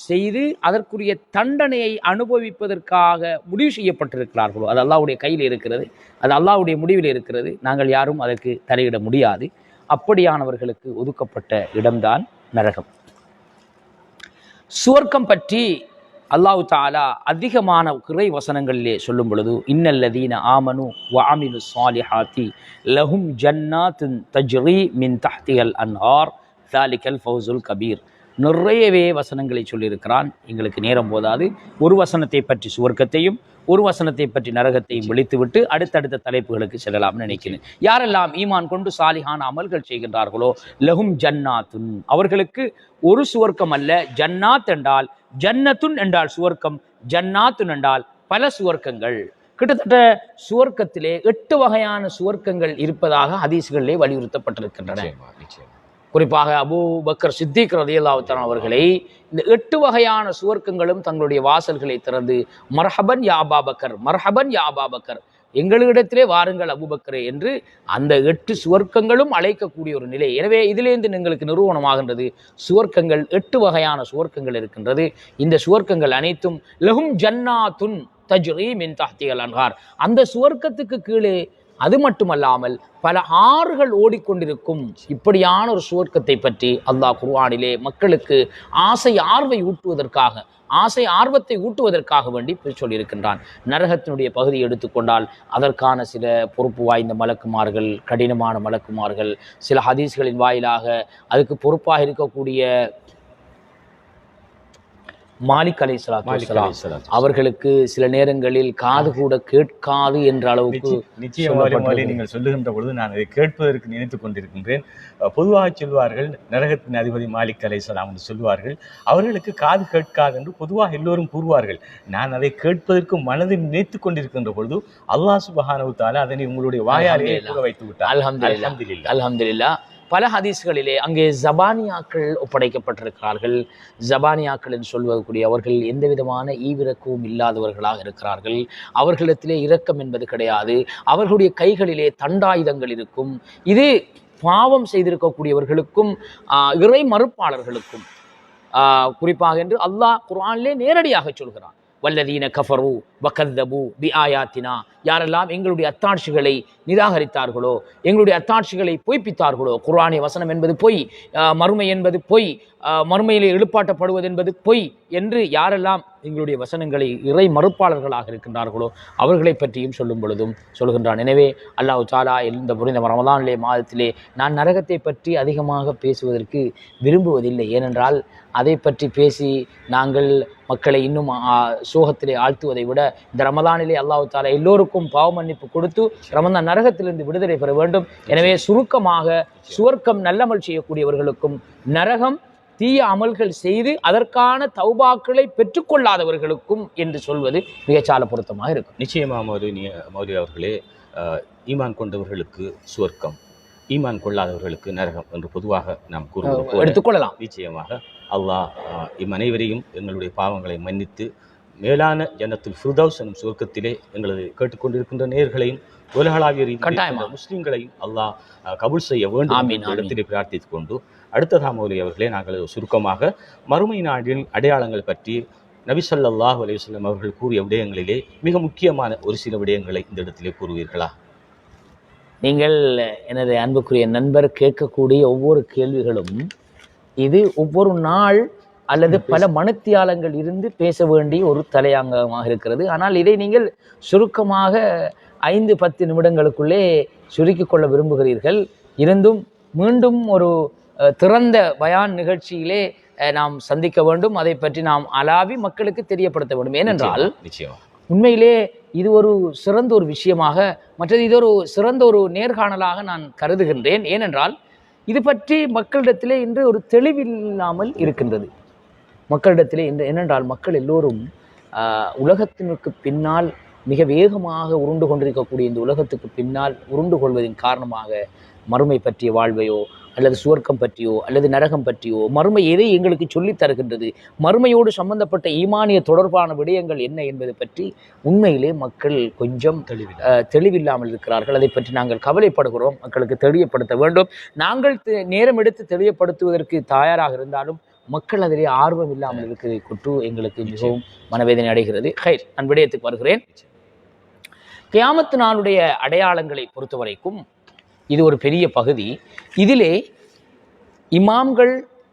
செய்து அதற்குரிய தண்டனையை அனுபவிப்பதற்காக முடிவு செய்யப்பட்டிருக்கிறார்களோ, அது அல்லாஹ்வுடைய கையில் இருக்கிறது, அது அல்லாஹ்வுடைய முடிவில் இருக்கிறது. நாங்கள் யாரும் அதற்கு தலையிட முடியாது. அப்படியானவர்களுக்கு ஒதுக்கப்பட்ட இடம்தான் நரகம். சுவர்க்கம் பற்றி அல்லாஹ் தஆலா அதிகமான இறை வசனங்களிலே சொல்லும் பொழுது, இன்னல்லதீன ஆமனு வ அமிலு ஸாலிஹாத்தி லஹும் ஜன்னாத்துன் தஜ்ரி மின் தஹ்திஹல் அன்ஹார் ஸாலிகல் ஃபௌஸுல் கபீர். நிறையவே வசனங்களை சொல்லியிருக்கிறான். எங்களுக்கு நேரம் போதாது. ஒரு வசனத்தை பற்றி சுவர்க்கத்தையும் ஒரு வசனத்தை பற்றி நரகத்தையும் விழித்துவிட்டு அடுத்தடுத்த தலைப்புகளுக்கு செல்லலாம்னு நினைக்கிறேன். யாரெல்லாம் ஈமான் கொண்டு சாலிஹான அமல்கள் செய்கின்றார்களோ, லஹும் ஜன்னாத்துன், அவர்களுக்கு ஒரு சுவர்க்கம் அல்ல, ஜன்னாத் என்றால் ஜன்னத்துன் என்றால் சுவர்க்கம், ஜன்னாத்துன் என்றால் பல சுவர்க்கங்கள். கிட்டத்தட்ட சுவர்க்கத்திலே 8 வகையான சுவர்க்கங்கள் இருப்பதாக ஹதீஸ்களிலே வலியுறுத்தப்பட்டிருக்கின்றன. குறிப்பாக அபூ பக்கர் சித்திக் ரலியல்லாஹு தஆலா அவர்களை இந்த 8 வகையான சுவர்க்கங்களும் தங்களுடைய வாசல்களை திறந்து மர்ஹபன் யா அபூபக்கர், மர்ஹபன் யா அபூபக்கர், எங்களிடத்திலே வாருங்கள் அபூபக்கரே என்று அந்த 8 சுவர்க்கங்களும் அழைக்கக்கூடிய ஒரு நிலை. எனவே இதிலேருந்து எங்களுக்கு நிறுவனமாகின்றது, சுவர்க்கங்கள் 8 வகையான சுவர்க்கங்கள் இருக்கின்றது. இந்த சுவர்க்கங்கள் அனைத்தும் லஹும் ஜன்னாத்துன் தஜ்ரி மின் தஹ்திஹல் அன்ஹார், அந்த சுவர்க்கத்துக்கு கீழே அது மட்டுமல்லாமல் பல ஆறுகள் ஓடிக்கொண்டிருக்கும். இப்படியான ஒரு சுவர்க்கத்தை பற்றி அல்லாஹ் குர்ஆனிலே மக்களுக்கு ஆசை ஆர்வத்தை ஊட்டுவதற்காக வேண்டி சொல்லியிருக்கின்றான். நரகத்தினுடைய பகுதியை எடுத்துக்கொண்டால் அதற்கான சில பொறுப்பு வாய்ந்த மலக்குமார்கள், கடினமான மலக்குமார்கள், சில ஹதீஸ்களின் வாயிலாக அதுக்கு பொறுப்பாக இருக்கக்கூடிய மாலிக் அலைஹிஸ்ஸலாத்து வஸ்ஸலாம் அவர்களுக்கு சில நேரங்களில் காது கூட கேட்காது என்ற அளவுக்கு நிச்சயமாக நீங்கள் சொல்லுகின்ற பொழுது நான் அதை கேட்பதற்கு நினைத்துக் கொண்டிருக்கின்றேன். பொதுவாக சொல்வார்கள், நரகத்தின் அதிபதி மாலிக் அலைஹிஸ்ஸலாம் என்று சொல்வார்கள், அவர்களுக்கு காது கேட்காது என்று பொதுவாக எல்லோரும் கூறுவார்கள். நான் அதை கேட்பதற்கு மனதில் நினைத்துக் கொண்டிருக்கின்ற பொழுது அல்லாஹ் சுப்ஹானஹு தஆலா அதனை உங்களுடைய வாயாலேயே கூற வைத்து விட்டார். அல்ஹம்துலில்லாஹ், அல்ஹம்துலில்லாஹ். பல ஹதீஸ்களிலே அங்கே ஜபானியாக்கள் ஒப்படைக்கப்பட்டிருக்கிறார்கள். ஜபானியாக்கள் என்று சொல்வதற்குரிய அவர்கள் எந்த விதமான ஈவிரக்கமும் இல்லாதவர்களாக இருக்கிறார்கள். அவர்களிடத்திலே இரக்கம் என்பது கிடையாது. அவர்களுடைய கைகளிலே தண்டாயுதங்கள் இருக்கும். இது பாவம் செய்திருக்கக்கூடியவர்களுக்கும் இறை மறுப்பாளர்களுக்கும் குறிப்பாக என்று அல்லாஹ் குர்ஆனிலே நேரடியாக சொல்கிறான். வல்லதீன கஃபரு வகல்லபு பிஆயாத்தினா, யாரெல்லாம் எங்களுடைய அத்தாட்சிகளை நிராகரித்தார்களோ, எங்களுடைய அத்தாட்சிகளை பொய்ப்பித்தார்களோ, குர்ஆனிய வசனம் என்பது பொய், மறுமை என்பது பொய், மறுமையிலே எழுப்பாட்டப்படுவது என்பது பொய் என்று யாரெல்லாம் எங்களுடைய வசனங்களை இறை மறுப்பாளர்களாக இருக்கின்றார்களோ அவர்களை பற்றியும் சொல்லும் பொழுதும் சொல்கின்றான். எனவே அல்லாஹ் தஆலா இந்த புரிந்த ரமலானிலே மாதத்திலே நான் நரகத்தை பற்றி அதிகமாக பேசுவதற்கு விரும்புவதில்லை. ஏனென்றால் அதை பற்றி பேசி நாங்கள் மக்களை இன்னும் சோகத்திலே ஆழ்த்துவதை விட இந்த ரமலானிலே அல்லாஹ் தஆலா எல்லோருக்கும் பாவ மன்னிப்பு கொடுத்து ரமலான் நரகத்திலிருந்து விடுதலை பெற வேண்டும். எனவே சுருக்கமாக சுவர்க்கம் நல்லமல் செய்யக்கூடியவர்களுக்கும், நரகம் தீய அமல்கள் செய்து அதற்கான தௌபாக்களை பெற்றுக்கொள்ளாதவர்களுக்கும் என்று சொல்வது மிகச்சால பொருத்தமாக இருக்கும். நிச்சயமாக மௌலவி அவர்களே, ஈமான் கொண்டவர்களுக்கு சுவர்க்கம், ஈமான் கொள்ளாதவர்களுக்கு நரகம் என்று பொதுவாக நாம் எடுத்துக்கொள்ளலாம். நிச்சயமாக அல்லாஹ் அனைவரையும் எங்களுடைய பாவங்களை மன்னித்து மேலான ஜன்னத்துல் ஃபிர்தௌஸ் எனும் சுவர்க்கத்திலே எங்களது கேட்டுக்கொண்டிருக்கின்ற நேயர்களையும் உலகளாவிய ரீதியில் முஸ்லிம்களையும் அல்லாஹ் கபூல் செய்ய வேண்டும் என்ற இடத்திலே பிரார்த்தித்துக் கொண்டு, அடுத்ததாக மௌலவி அவர்களே, நாங்கள் சுருக்கமாக மறுமை நாடின் அடையாளங்கள் பற்றி நபி ஸல்லல்லாஹு அலைஹி வஸல்லம் அவர்கள் கூறிய விடயங்களிலே மிக முக்கியமான ஒரு சில விடயங்களை இந்த இடத்திலே கூறுவீர்களா? நீங்கள் எனது அன்புக்குரிய நண்பர் கேட்கக்கூடிய ஒவ்வொரு கேள்விகளும் இது ஒவ்வொரு நாள் அல்லது பல மணித்தியாலங்கள் இருந்து பேச வேண்டிய ஒரு தலையங்கமாக இருக்கிறது. ஆனால் இதை நீங்கள் சுருக்கமாக 5-10 நிமிடங்களுக்குள்ளே சுருக்கிக் கொள்ள விரும்புகிறீர்கள். இருந்தும் மீண்டும் ஒரு திறந்த பயான் நிகழ்ச்சியிலே நாம் சந்திக்க வேண்டும். அதை பற்றி நாம் அலாவி மக்களுக்கு தெரியப்படுத்த வேண்டும். ஏனென்றால் உண்மையிலே இது ஒரு சிறந்த ஒரு விஷயமாக, மற்றது இது ஒரு சிறந்த ஒரு நேர்காணலாக நான் கருதுகின்றேன். ஏனென்றால் இது பற்றி மக்களிடத்திலே இன்று ஒரு தெளிவில்லாமல் இருக்கின்றது. மக்களிடத்திலே இன்று என்னென்றால் மக்கள் எல்லோரும் உலகத்திற்கு பின்னால் மிக வேகமாக உருண்டு கொண்டிருக்கக்கூடிய இந்த உலகத்துக்கு பின்னால் உருண்டு கொள்வதன் காரணமாக மறுமை பற்றிய வாழ்வையோ அல்லது சுவர்க்கம் பற்றியோ அல்லது நரகம் பற்றியோ, மறுமை எதை எங்களுக்கு சொல்லித் தருகின்றது, மறுமையோடு சம்பந்தப்பட்ட ஈமானிய தொடர்பான விடயங்கள் என்ன என்பதை பற்றி உண்மையிலே மக்கள் கொஞ்சம் தெளிவில்லாமல் இருக்கிறார்கள். அதை பற்றி நாங்கள் கவலைப்படுகிறோம். மக்களுக்கு தெளிவுபடுத்த வேண்டும். நாங்கள் நேரம் எடுத்து தெளிவுபடுத்துவதற்கு தயாராக இருந்தாலும் மக்கள் அதிலே ஆர்வம் இல்லாமல் இருக்கிறதை கொண்டு எங்களுக்கு மிகவும் மனவேதனை அடைகிறது. ஹைர், நான் விடயத்துக்கு வருகிறேன். கியாமத்து நாளுடைய அடையாளங்களை பொறுத்த வரைக்கும் இது ஒரு பெரிய பகுதி. இதிலே இமாம்கள்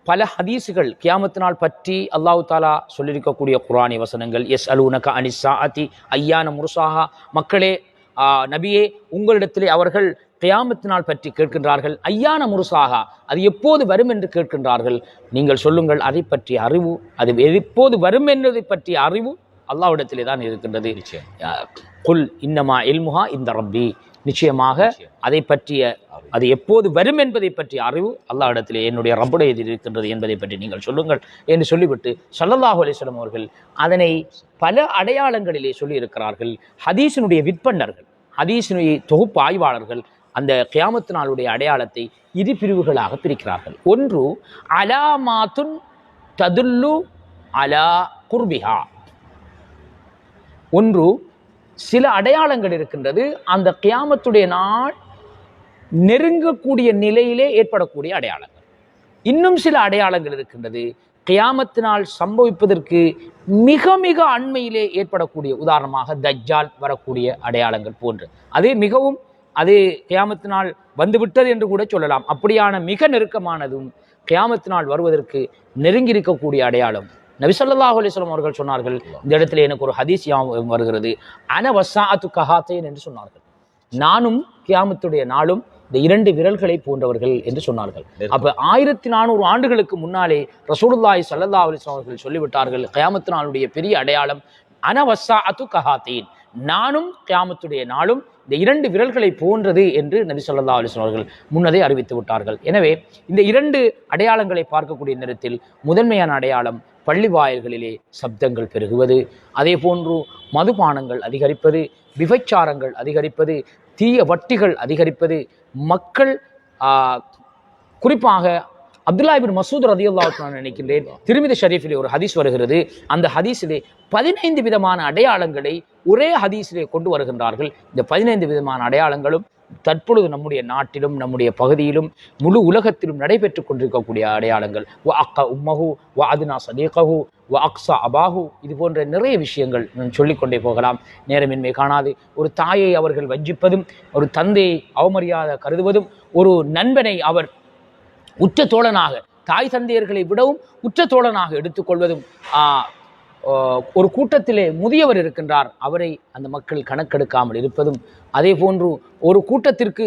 பல ஹதீஸுகள் கியாமத்து நாள் பற்றி அல்லாஹ் தாலா சொல்லியிருக்கக்கூடிய குர்ஆனி வசனங்கள், எஸ் அலூனக அனிஸ்ஸாஅத்தி அய்யான முர்சாஹா, மக்களே நபியே உங்களிடத்திலே அவர்கள் கியாமத்து நாள் பற்றி கேட்கின்றார்கள். ஐயான முர்சாஹா, அது எப்போது வரும் என்று கேட்கின்றார்கள். நீங்கள் சொல்லுங்கள், அதை பற்றிய அறிவு, அது எப்போது வரும் என்பதை பற்றிய அறிவு அல்லாஹ்விடத்திலே தான் இருக்கின்றது. குல் இன்னமா இல்முஹா இந்த ரப்பி, நிச்சயமாக அதை பற்றிய, அது எப்போது வரும் என்பதை பற்றிய அறிவு அல்லாஹ்விடத்திலே என்னுடைய ரப்புடையதில் இருக்கின்றது என்பதை பற்றி நீங்கள் சொல்லுங்கள் என்று சொல்லிவிட்டு ஸல்லல்லாஹு அலைஹி வஸல்லம் அவர்கள் அதனை பல அடையாளங்களிலே சொல்லியிருக்கிறார்கள். ஹதீஸினுடைய விற்பனர்கள், ஹதீஸினுடைய தொகுப்பு ஆய்வாளர்கள் அந்த கியாமத்து நாளுடைய அடையாளத்தை இரு பிரிவுகளாக பிரிக்கிறார்கள். ஒன்று அலாமாத்துன் ததுல்லு அலா குர்பிஹா, ஒன்று சில அடையாளங்கள் இருக்கின்றது அந்த கியாமத்துடைய நாள் நெருங்கக்கூடிய நிலையிலே ஏற்படக்கூடிய அடையாளங்கள். இன்னும் சில அடையாளங்கள் இருக்கின்றது கியாமத்து நாள் சம்பவிப்பதற்கு மிக மிக அண்மையிலே ஏற்படக்கூடிய, உதாரணமாக தஜ்ஜால் வரக்கூடிய அடையாளங்கள் போன்று. அது கியாமத்து நாள் வந்துவிட்டது என்று கூட சொல்லலாம். அப்படியான மிக நெருக்கமானதும் கியாமத்து நாள் வருவதற்கு நெருங்கி இருக்கக்கூடிய அடையாளம். நபி ஸல்லல்லாஹு அலைஹி வஸல்லம் அவர்கள் சொன்னார்கள், இந்த இடத்துல எனக்கு ஒரு ஹதீஸ் வருகிறது, அன வஸாஅத்து கஹாத்தைன் என்று சொன்னார்கள். நானும் கியாமத்துடைய நாளும் இந்த இரண்டு விரல்களை போன்றவர்கள் என்று சொன்னார்கள். அப்ப 1400 ஆண்டுகளுக்கு முன்னாலே ரசூலுல்லாஹி ஸல்லல்லாஹு அலைஹி வஸல்லம் அவர்கள் சொல்லிவிட்டார்கள், கியாமத்து நாளுடைய பெரிய அடையாளம் அன வஸாஅத்து கஹாத்தைன், நானும் கியாமத்துடைய நாளும் இந்த இரண்டு விரல்களை போன்றது என்று நபி ஸல்லல்லாஹு அலைஹி வஸல்லம் அவர்கள் முன்னதே அறிவித்து விட்டார்கள். எனவே இந்த இரண்டு அடையாளங்களை பார்க்கக்கூடிய நேரத்தில் முதன்மையான அடையாளம் பள்ளி வாயில்களிலே சப்தங்கள் பெருகுவது, அதே போன்று மதுபானங்கள் அதிகரிப்பது, விபச்சாரங்கள் அதிகரிப்பது, தீய வட்டிகள் அதிகரிப்பது, மக்கள் குறிப்பாக அப்துல்லா இப்னு மஸ்ஊத் ரலியல்லாஹு அன்ஹு நினைக்கின்றேன், திருமிதி ஷரீஃபிலே ஒரு ஹதீஸ் வருகிறது. அந்த ஹதீஸிலே 15 விதமான அடையாளங்களை ஒரே ஹதீஸிலே கொண்டு வருகின்றார்கள். இந்த 15 விதமான அடையாளங்களும் தற்பொழுது நம்முடைய நாட்டிலும் நம்முடைய பகுதியிலும் முழு உலகத்திலும் நடைபெற்று கொண்டிருக்கக்கூடிய அடையாளங்கள். வ அக்க உம்மஹு வ அதுனா சதீகஹு வ அக்ஸா அபாஹு, இது போன்ற நிறைய விஷயங்கள் நான் சொல்லிக்கொண்டே போகலாம், நேரமின்மை காணாது. ஒரு தாயை அவர்கள் வஞ்சிப்பதும், ஒரு தந்தையை அவமரியாதை கருதுவதும், ஒரு நண்பனை அவர் உற்ற தோழனாக, தாய் தந்தையர்களை விடவும் உற்ற தோழனாக எடுத்துக்கொள்வதும், ஒரு கூட்டத்திலே முதியவர் இருக்கின்றார், அவரை அந்த மக்கள் கணக்கெடுக்காமல் இருப்பதும், அதே போன்று ஒரு கூட்டத்திற்கு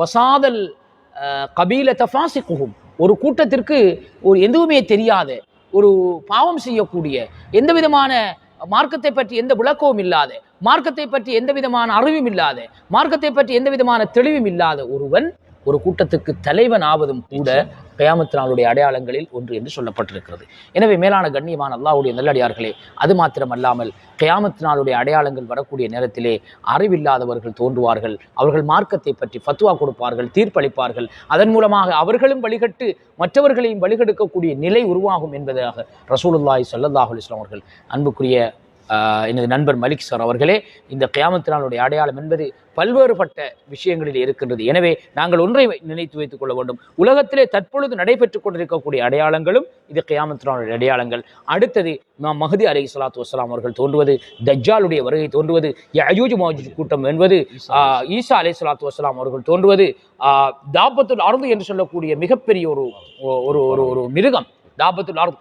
வசாதல் கபீல தஃபாசிகுஹும், ஒரு கூட்டத்திற்கு ஒரு எதுவுமே தெரியாத, ஒரு பாவம் செய்யக்கூடிய, எந்த விதமான மார்க்கத்தை பற்றி எந்த விளக்கமும் இல்லாத, மார்க்கத்தை பற்றி எந்த விதமான அறிவும் இல்லாத, மார்க்கத்தை பற்றி எந்த விதமான தெளிவும் இல்லாத ஒருவன் ஒரு கூட்டத்துக்கு தலைவன் ஆவதும் கூட கியாமத் நாளுடைய அடையாளங்களில் ஒன்று என்று சொல்லப்பட்டிருக்கிறது. எனவே மேலான கண்ணியமான அல்லாஹ்வுடைய நல்லடியார்களே, அது மாத்திரமல்லாமல் கியாமத் நாளுடைய அடையாளங்கள் வரக்கூடிய நேரத்திலே அறிவில்லாதவர்கள் தோன்றுவார்கள். அவர்கள் மார்க்கத்தை பற்றி ஃபத்வா கொடுப்பார்கள், தீர்ப்பளிப்பார்கள். அதன் மூலமாக அவர்களும் வழிகட்டு மற்றவர்களையும் வழிகெடுக்கக்கூடிய நிலை உருவாகும் என்பதாக ரசூலுல்லாஹி ஸல்லல்லாஹு அலைஹி வஸல்லம் அவர்கள், அன்புக்குரிய எனது நண்பர் மலிக் சார் அவர்களே, இந்த கியாமத் நாளுடைய அடையாளம் என்பது பல்வேறுபட்ட விஷயங்களில் இருக்கின்றது. எனவே நாங்கள் ஒன்றை நினைத்து வைத்துக் கொள்ள வேண்டும், உலகத்திலே தற்பொழுது நடைபெற்றுக் கொண்டிருக்கக்கூடிய அடையாளங்களும் இது கியாமத் நாளுடைய அடையாளங்கள். அடுத்தது மஹ்தி அலைஹிஸ்ஸலாத்து வஸ்ஸலாம் அவர்கள் தோன்றுவது, தஜ்ஜாலுடைய வருகை தோன்றுவது, யஅஜூஜ் மஅஜூஜ் கூட்டம் என்பது, ஈசா அலைஹிஸ்ஸலாத்து வஸ்ஸலாம் அவர்கள் தோன்றுவது, தாபத்துல் அர்து என்று சொல்லக்கூடிய மிகப்பெரிய ஒரு மிருகம், தாபத்துல் அர்து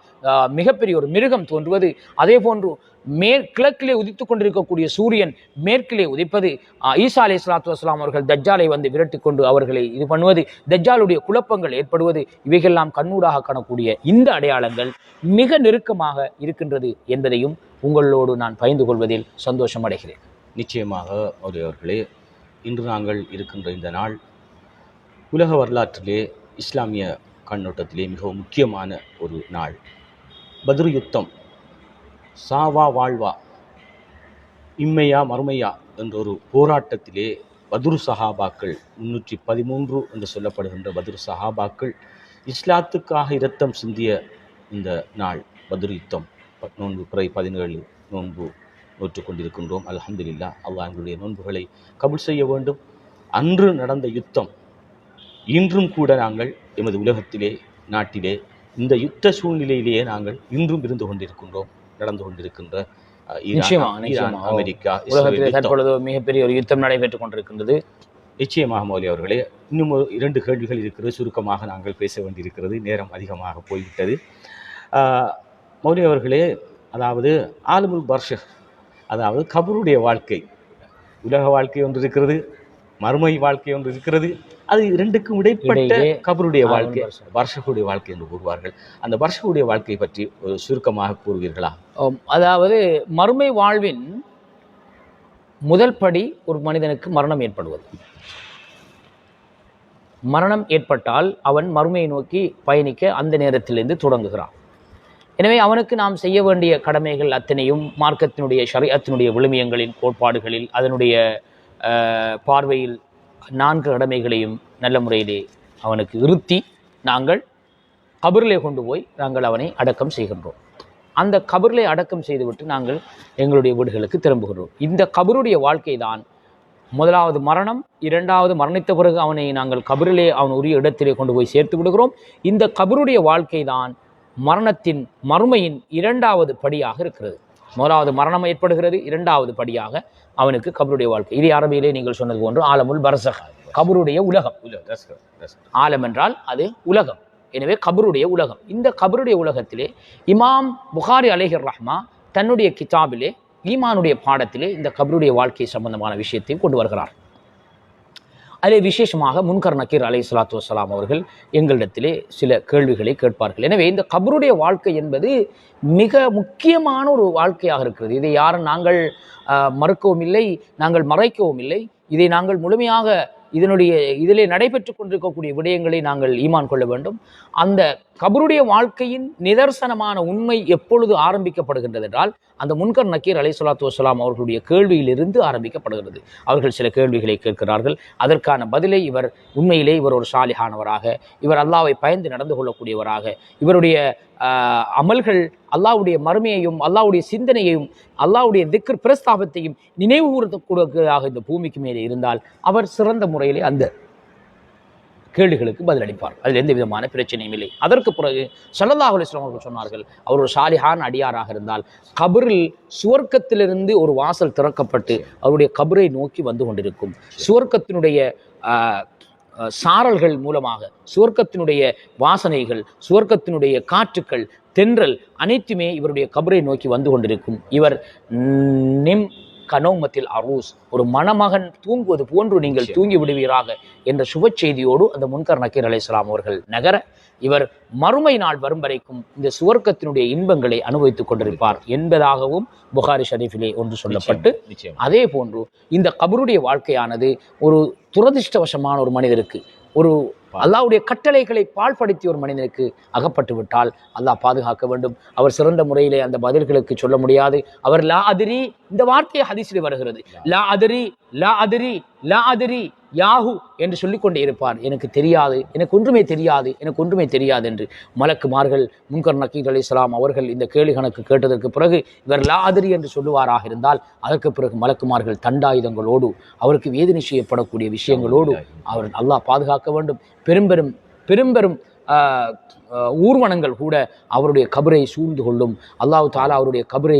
மிகப்பெரிய ஒரு மிருகம் தோன்றுவது, அதே போன்று கிழக்கிலே உதித்து கொண்டிருக்கக்கூடிய சூரியன் மேற்கிலே உதிப்பது, ஈசா அலைஹிஸ்ஸலாத்து வஸ்ஸலாம் அவர்கள் தஜ்ஜாலை வந்து விரட்டி கொண்டு அவர்களை இது பண்ணுவது, தஜ்ஜாலுடைய குழப்பங்கள் ஏற்படுவது, இவைகள்லாம் கண்ணூடாக காணக்கூடிய இந்த அடையாளங்கள் மிக நெருக்கமாக இருக்கின்றது என்பதையும் உங்களோடு நான் பகிர்ந்து கொள்வதில் சந்தோஷம் அடைகிறேன். நிச்சயமாக அவர்களே, இன்று நாங்கள் இருக்கின்ற இந்த நாள் உலக வரலாற்றிலே இஸ்லாமிய கண்ணோட்டத்திலே மிகவும் முக்கியமான ஒரு நாள். பத்ர் யுத்தம், சாவா வாழ்வா, இம்மையா மறுமையா என்ற ஒரு போராட்டத்திலே பத்ரு சஹாபாக்கள் 313 என்று சொல்லப்படுகின்ற பத்ரு சஹாபாக்கள் இஸ்லாத்துக்காக இரத்தம் சிந்திய இந்த நாள் பத்ர் யுத்தம். நோன்பு பிறை 17 நோன்பு நோற்று கொண்டிருக்கின்றோம். அல்ஹம்துலில்லாஹ், அல்லாஹ் எங்களுடைய நோன்புகளை கபூல் செய்ய வேண்டும். அன்று நடந்த யுத்தம் இன்றும் கூட நாங்கள் எமது உலகத்திலே, நாட்டிலே இந்த யுத்த சூழ்நிலையிலேயே நாங்கள் இன்றும் இருந்து கொண்டிருக்கின்றோம். நடந்து கொண்டிருக்கின்ற அமெரிக்கா தற்பொழுது மிகப்பெரிய ஒரு யுத்தம் நடைபெற்றுக் கொண்டிருக்கின்றது. நிச்சயமாக மௌலி அவர்களே, இன்னும் 2 கேள்விகள் இருக்கிறது. சுருக்கமாக நாங்கள் பேச வேண்டியிருக்கிறது, நேரம் அதிகமாக போய்விட்டது. மௌலி அவர்களே, அதாவது ஆலமுல் பர்ஷஹ், அதாவது கபருடைய வாழ்க்கை, உலக வாழ்க்கை ஒன்று இருக்கிறது, மறுமை வாழ்க்கை ஒன்று இருக்கிறது. அது 2க்கும் இடைப்பட்ட கபருடைய வாழ்க்கை, பர்ஷஹுடைய வாழ்க்கை என்று கூறுவார்கள். அந்த பர்ஷஹுடைய வாழ்க்கை பற்றி ஒரு சுருக்கமாக கூறுவீர்களா? அதாவது மறுமை வாழ்வின் முதல் படி ஒரு மனிதனுக்கு மரணம் ஏற்படுவது. மரணம் ஏற்பட்டால் அவன் மறுமையை நோக்கி பயணிக்க அந்த நேரத்திலிருந்து தொடங்குகிறான். எனவே அவனுக்கு நாம் செய்ய வேண்டிய கடமைகள் அத்தனையும் மார்க்கத்தினுடைய ஷரீஅத்தினுடைய விழுமியங்களின் கோட்பாடுகளில் அதனுடைய பார்வையில் 4 கடமைகளையும் நல்ல முறையிலே அவனுக்கு இருத்தி நாங்கள் கபரிலே கொண்டு போய் நாங்கள் அவனை அடக்கம் செய்கின்றோம். அந்த கபரிலே அடக்கம் செய்துவிட்டு நாங்கள் எங்களுடைய வீடுகளுக்கு திரும்புகிறோம். இந்த கபருடைய வாழ்க்கை தான் முதலாவது மரணம். 2வது மரணித்த பிறகு அவனை நாங்கள் கபரிலே அவன் உரிய இடத்திலே கொண்டு போய் சேர்த்து விடுகிறோம். இந்த கபருடைய வாழ்க்கை தான் மரணத்தின் மறுமையின் 2வது படியாக இருக்கிறது. முதலாவது மரணம் ஏற்படுகிறது, 2வது படியாக அவனுக்கு கபருடைய வாழ்க்கை. இது அரபியிலே நீங்கள் சொன்னது போன்று ஆலமுல் பர்ஸஹ், கபருடைய உலகம். ஆலம் என்றால் அது உலகம், எனவே கபருடைய உலகம். இந்த கபருடைய உலகத்திலே இமாம் புகாரி அலைஹிர் ரஹ்மா தன்னுடைய கிதாபிலே ஈமானுடைய பாடத்திலே இந்த கபருடைய வாழ்க்கை சம்பந்தமான விஷயத்தை கொண்டு வருகிறார். அதிலே விசேஷமாக முன்கர் நக்கீர் அலைஹிஸ்ஸலாத்து வஸ்ஸலாம் அவர்கள் எங்களிடத்திலே சில கேள்விகளை கேட்பார்கள். எனவே இந்த கபருடைய வாழ்க்கை என்பது மிக முக்கியமான ஒரு வாழ்க்கையாக இருக்கிறது. இதை யாரும் நாங்கள் மறுக்கவும் இல்லை, நாங்கள் மறைக்கவும் இல்லை. இதை நாங்கள் முழுமையாக இதிலே நடைபெற்று கொண்டிருக்கக்கூடிய விடயங்களை நாங்கள் ஈமான் கொள்ள வேண்டும். அந்த கபருடைய வாழ்க்கையின் நிதர்சனமான உண்மை எப்பொழுது ஆரம்பிக்கப்படுகின்றது என்றால் அந்த முன்கர் நக்கீர் அலைஹிஸ்ஸலாத்து வஸ்ஸலாம் அவர்களுடைய கேள்வியிலிருந்து ஆரம்பிக்கப்படுகிறது. அவர்கள் சில கேள்விகளை கேட்கிறார்கள். அதற்கான பதிலை உண்மையிலே இவர் ஒரு சாலிஹானவராக, இவர் அல்லாஹ்வை பயந்து நடந்து கொள்ளக்கூடியவராக, இவருடைய அமல்கள் அல்லாஹ்வுடைய மறுமையையும் அல்லாஹ்வுடைய சிந்தனையையும் அல்லாஹ்வுடைய திக்ர் பிரஸ்தாபத்தையும் நினைவு கூறக்கூடியதாக இந்த பூமிக்கு மேலே இருந்தால் அவர் சிறந்த முறையிலே அந்த கேள்விகளுக்கு பதிலளிப்பார். அதில் எந்த விதமான பிரச்சனையும் இல்லை. அதற்கு பிறகு ஸல்லல்லாஹு அலைஹி வஸல்லம் அவர்கள் சொன்னார்கள், அவர் ஒரு சாலிஹான் அடியாராக இருந்தால் கபரில் சுவர்க்கத்திலிருந்து ஒரு வாசல் திறக்கப்பட்டு அவருடைய கபரை நோக்கி வந்து கொண்டிருக்கும். சுவர்க்கத்தினுடைய சாரல்கள் மூலமாக சுவர்க்கத்தினுடைய வாசனைகள், சுவர்க்கத்தினுடைய காற்றுக்கள், தென்றல் அனைத்துமே இவருடைய கபரை நோக்கி வந்து கொண்டிருக்கும். இவர் நிம் கனௌமத்தில் அரூஸ், ஒரு மணமகன் தூங்குவது போன்று நீங்கள் தூங்கி விடுவீராக என்ற சுப செய்தியோடு அந்த முன்கர் நக்கீர் அலைஹிஸ்ஸலாம் அவர்கள் நகர இவர் மறுமை நாள் வரும் வரைக்கும் இந்த சுவர்க்கத்தினுடைய இன்பங்களை அனுபவித்துக் கொண்டிருப்பார் என்பதாகவும் புகாரி ஷரீஃபிலே ஒன்று சொல்லப்பட்டு, அதே போன்று இந்த கபருடைய வாழ்க்கையானது ஒரு துரதிர்ஷ்டவசமான ஒரு மனிதருக்கு, ஒரு அல்லாஹ்வுடைய கட்டளைகளை பாழ்படுத்திய ஒரு மனிதனுக்கு அகப்பட்டு விட்டால் அல்லாஹ் பாதுகாக்க வேண்டும். அவர் சிறந்த முறையிலே அந்த பதில்களுக்கு சொல்ல முடியாது. அவர் லா அதிரி, இந்த வார்த்தையை ஹதீஸிலே வருகிறது, லா அதிரி லா அதிரி லா அதிரி யாஹு என்று சொல்லிக்கொண்டே இருப்பார். எனக்கு தெரியாது, எனக்கு ஒன்றுமே தெரியாது, எனக்கு ஒன்றுமே தெரியாது என்று. மலக்குமார்கள் முன்கர் நக்கீர் அலைஹிஸ்ஸலாம் அவர்கள் இந்த கேள்வி கணக்கு கேட்டதற்கு பிறகு இவர் லா அதிரி என்று சொல்லுவாராக இருந்தால் அதற்கு பிறகு மலக்குமார்கள் தண்டாயுதங்களோடு அவருக்கு வேதனை செய்யப்படக்கூடிய விஷயங்களோடு அவர் அல்லாஹ் பாதுகாக்க வேண்டும். பெரும்பெரும் ஊர்வனங்கள் கூட அவருடைய கபரை சூழ்ந்து கொள்ளும். அல்லாஹ் தஆலா அவருடைய கபரை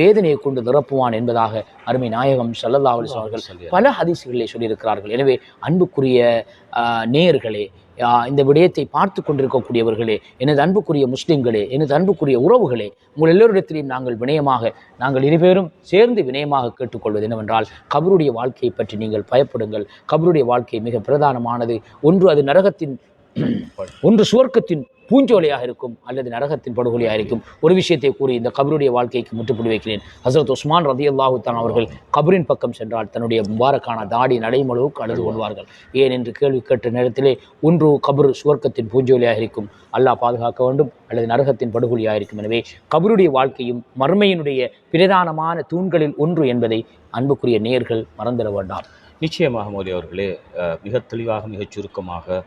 வேதனையை கொண்டு நிரப்புவான் என்பதாக அருமை நாயகம் ஸல்லல்லாஹு அலைஹி வஸல்லம் அவர்கள் பல ஹதீஸ்களிலே சொல்லியிருக்கிறார்கள். எனவே அன்புக்குரிய நேயர்களே, இந்த விடயத்தை பார்த்து கொண்டிருக்கக்கூடியவர்களே, எனது அன்புக்குரிய முஸ்லிம்களே, எனது அன்புக்குரிய உறவுகளே, உங்கள் எல்லோரிடத்திலையும் நாங்கள் இருவரும் சேர்ந்து வினயமாக கேட்டுக்கொள்வது என்னவென்றால், கபருடைய வாழ்க்கையை பற்றி நீங்கள் பயப்படுங்கள். கபருடைய வாழ்க்கை மிக பிரதானமானது. ஒன்று சுவர்க்கத்தின் பூஞ்சோலையாக இருக்கும், அல்லது நரகத்தின் படுகொலையாக இருக்கும். ஒரு விஷயத்தை கூறி இந்த கபருடைய வாழ்க்கைக்கு முற்றுப்புள்ளி வைக்கிறேன். ஹசரத் உஸ்மான் ரலியல்லாஹு தஆலா அவர்கள் கபரின் பக்கம் சென்றால் தன்னுடைய முபாரக்கான தாடி நடைமளவுக்கு அழுது கொள்வார்கள். ஏன் என்று கேள்வி கேட்ட நேரத்திலே, ஒன்று கபர் சுவர்க்கத்தின் பூஞ்சோலையாக இருக்கும், அல்லாஹ் பாதுகாக்க வேண்டும், அல்லது நரகத்தின் படுகொலையாக இருக்கும். எனவே கபருடைய வாழ்க்கையும் மறுமையினுடைய பிரதானமான தூண்களில் ஒன்று என்பதை அன்புக்குரிய நேயர்கள் மறந்துட வேண்டாம். நிச்சயமாக மோடி அவர்களே மிக தெளிவாக மிகச் சுருக்கமாக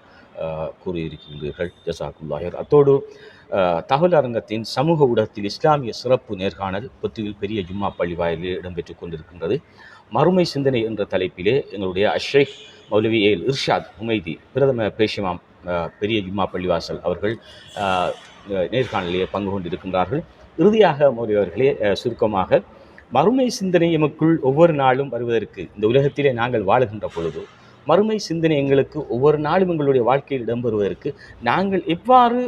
கூறியிருக்கின்றீர்கள். ஜஸாக்குல்லாஹிர். அத்தோடு தகவல் அரங்கத்தின் சமூக ஊடகத்தில் இஸ்லாமிய சிறப்பு நேர்காணல் பொத்துவில் பெரிய ஜும்மா பள்ளி வாயிலே இடம்பெற்றுக் கொண்டிருக்கின்றது. மறுமை சிந்தனை என்ற தலைப்பிலே எங்களுடைய அஷ்ஷேக் மௌலவி இர்ஷாத் உமைதி பிரதம பேஷிமாம் பெரிய ஜும்மா பள்ளிவாசல் அவர்கள் நேர்காணலிலே பங்கு கொண்டிருக்கின்றார்கள். இறுதியாக மௌலவி அவர்களே சுருக்கமாக, மறுமை சிந்தனை எமக்குள் ஒவ்வொரு நாளும் வருவதற்கு, இந்த உலகத்திலே நாங்கள் வாழுகின்ற பொழுது மறுமை சிந்தனை எங்களுக்கு ஒவ்வொரு நாளும் எங்களுடைய வாழ்க்கையில் இடம்பெறுவதற்கு நாங்கள் எவ்வாறு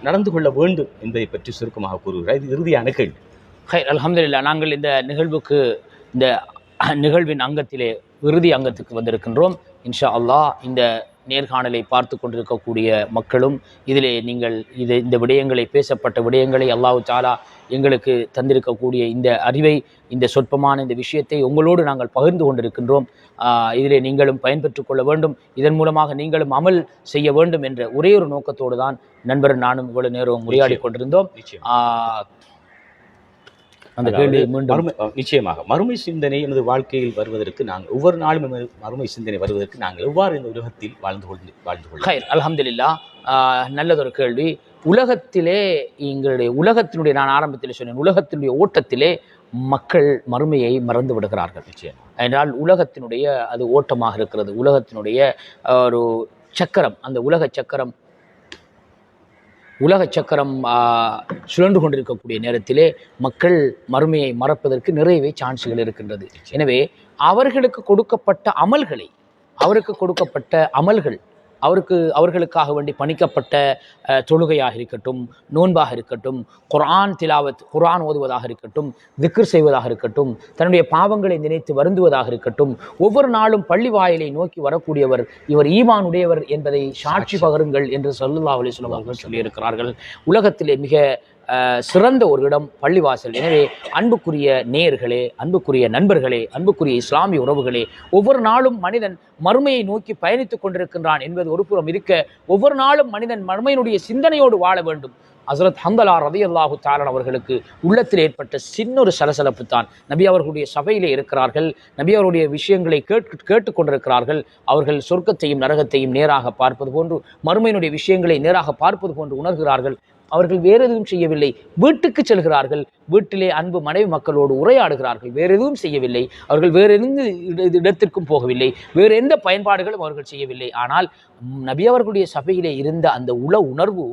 நடந்து கொள்ள வேண்டும் என்பதை பற்றி சுருக்கமாக கூறுகிறார். இது இறுதியான கேள்வி. அல்ஹம்துலில்லாஹ், நாங்கள் இந்த நிகழ்வின் அங்கத்திலே இறுதி அங்கத்துக்கு வந்திருக்கின்றோம். இன்ஷா அல்லாஹ் இந்த நேர்காணலை பார்த்து கொண்டிருக்கக்கூடிய மக்களும் இதிலே நீங்கள் இந்த விடயங்களை, பேசப்பட்ட விடயங்களை, அல்லாஹ் தஆலா எங்களுக்கு தந்திருக்கக்கூடிய இந்த அறிவை, இந்த சொற்பமான இந்த விஷயத்தை உங்களோடு நாங்கள் பகிர்ந்து கொண்டிருக்கின்றோம். இதிலே நீங்களும் பயன்பெற்றுக் கொள்ள வேண்டும், இதன் மூலமாக நீங்களும் அமல் செய்ய வேண்டும் என்ற ஒரே ஒரு நோக்கத்தோடு தான் நண்பர் நானும் இவ்வளவு நேரம் உரையாடி கொண்டிருந்தோம். அந்த கேள்வி மீண்டும் நிச்சயமாக மறுமை சிந்தனை எனது வாழ்க்கையில் வருவதற்கு நாங்கள் ஒவ்வொரு நாளும் மறுமை சிந்தனை வருவதற்கு நாங்கள் எவ்வாறு இந்த உலகத்தில் வாழ்ந்து கொள்ள? அல்ஹம்துலில்லாஹ், நல்லதொரு கேள்வி. உலகத்தினுடைய நான் ஆரம்பத்தில் சொன்னேன், உலகத்தினுடைய ஓட்டத்திலே மக்கள் மறுமையை மறந்து விடுகிறார்கள். என்றால் உலகத்தினுடைய அது ஓட்டமாக இருக்கிறது, உலகத்தினுடைய ஒரு சக்கரம், அந்த உலக சக்கரம் சுழன்று கொண்டிருக்கக்கூடிய நேரத்திலே மக்கள் மறுமையை மறப்பதற்கு நிறையவே சான்ஸ்கள் இருக்கின்றது. எனவே அவர்களுக்கு கொடுக்கப்பட்ட அமல்கள், அவர்களுக்காக வேண்டி பணிக்கப்பட்ட தொழுகையாக இருக்கட்டும், நோன்பாக இருக்கட்டும், குர்ஆன் ஓதுவதாக இருக்கட்டும், திக்ர் செய்வதாக இருக்கட்டும், தன்னுடைய பாவங்களை நினைத்து வருந்துவதாக இருக்கட்டும், ஒவ்வொரு நாளும் பள்ளி வாயிலை நோக்கி வரக்கூடியவர் இவர் ஈமான் உடையவர் என்பதை சாட்சி பகருங்கள் என்று ஸல்லல்லாஹு அலைஹி வஸல்லம் அவர்கள் சொல்லியிருக்கிறார்கள். உலகத்திலே மிக சிறந்த ஒரு இடம் பள்ளிவாசல். எனவே அன்புக்குரிய நேயர்களே, அன்புக்குரிய நண்பர்களே, அன்புக்குரிய இஸ்லாமிய உறவுகளே, ஒவ்வொரு நாளும் மனிதன் மறுமையை நோக்கி பயணித்துக் கொண்டிருக்கின்றான் என்பது ஒரு புறம் இருக்க, ஒவ்வொரு நாளும் மனிதன் மறுமையினுடைய சிந்தனையோடு வாழ வேண்டும். ஹஸரத் ஹன்தலா ரலியல்லாஹு தஆலா அவர்களுக்கு உள்ளத்தில் ஏற்பட்ட சின்னொரு சலசலப்பு தான். நபி அவர்களுடைய சபையிலே இருக்கிறார்கள், நபி அவருடைய விஷயங்களை கேட்டுக்கொண்டிருக்கிறார்கள். அவர்கள் சொர்க்கத்தையும் நரகத்தையும் நேராக பார்ப்பது போன்று, மறுமையினுடைய விஷயங்களை நேராக பார்ப்பது போன்று உணர்கிறார்கள். அவர்கள் வேறு எதுவும் செய்யவில்லை, வீட்டுக்கு செல்கிறார்கள், வீட்டிலே அன்பு மனைவி மக்களோடு உரையாடுகிறார்கள், வேறு எதுவும் செய்யவில்லை. அவர்கள் வேறு எந்த இடத்திற்கும் போகவில்லை, வேறு எந்த பயன்பாடுகளும் அவர்கள் செய்யவில்லை. ஆனால் நபி அவர்களுடைய சபையிலே இருந்த அந்த உணர்வு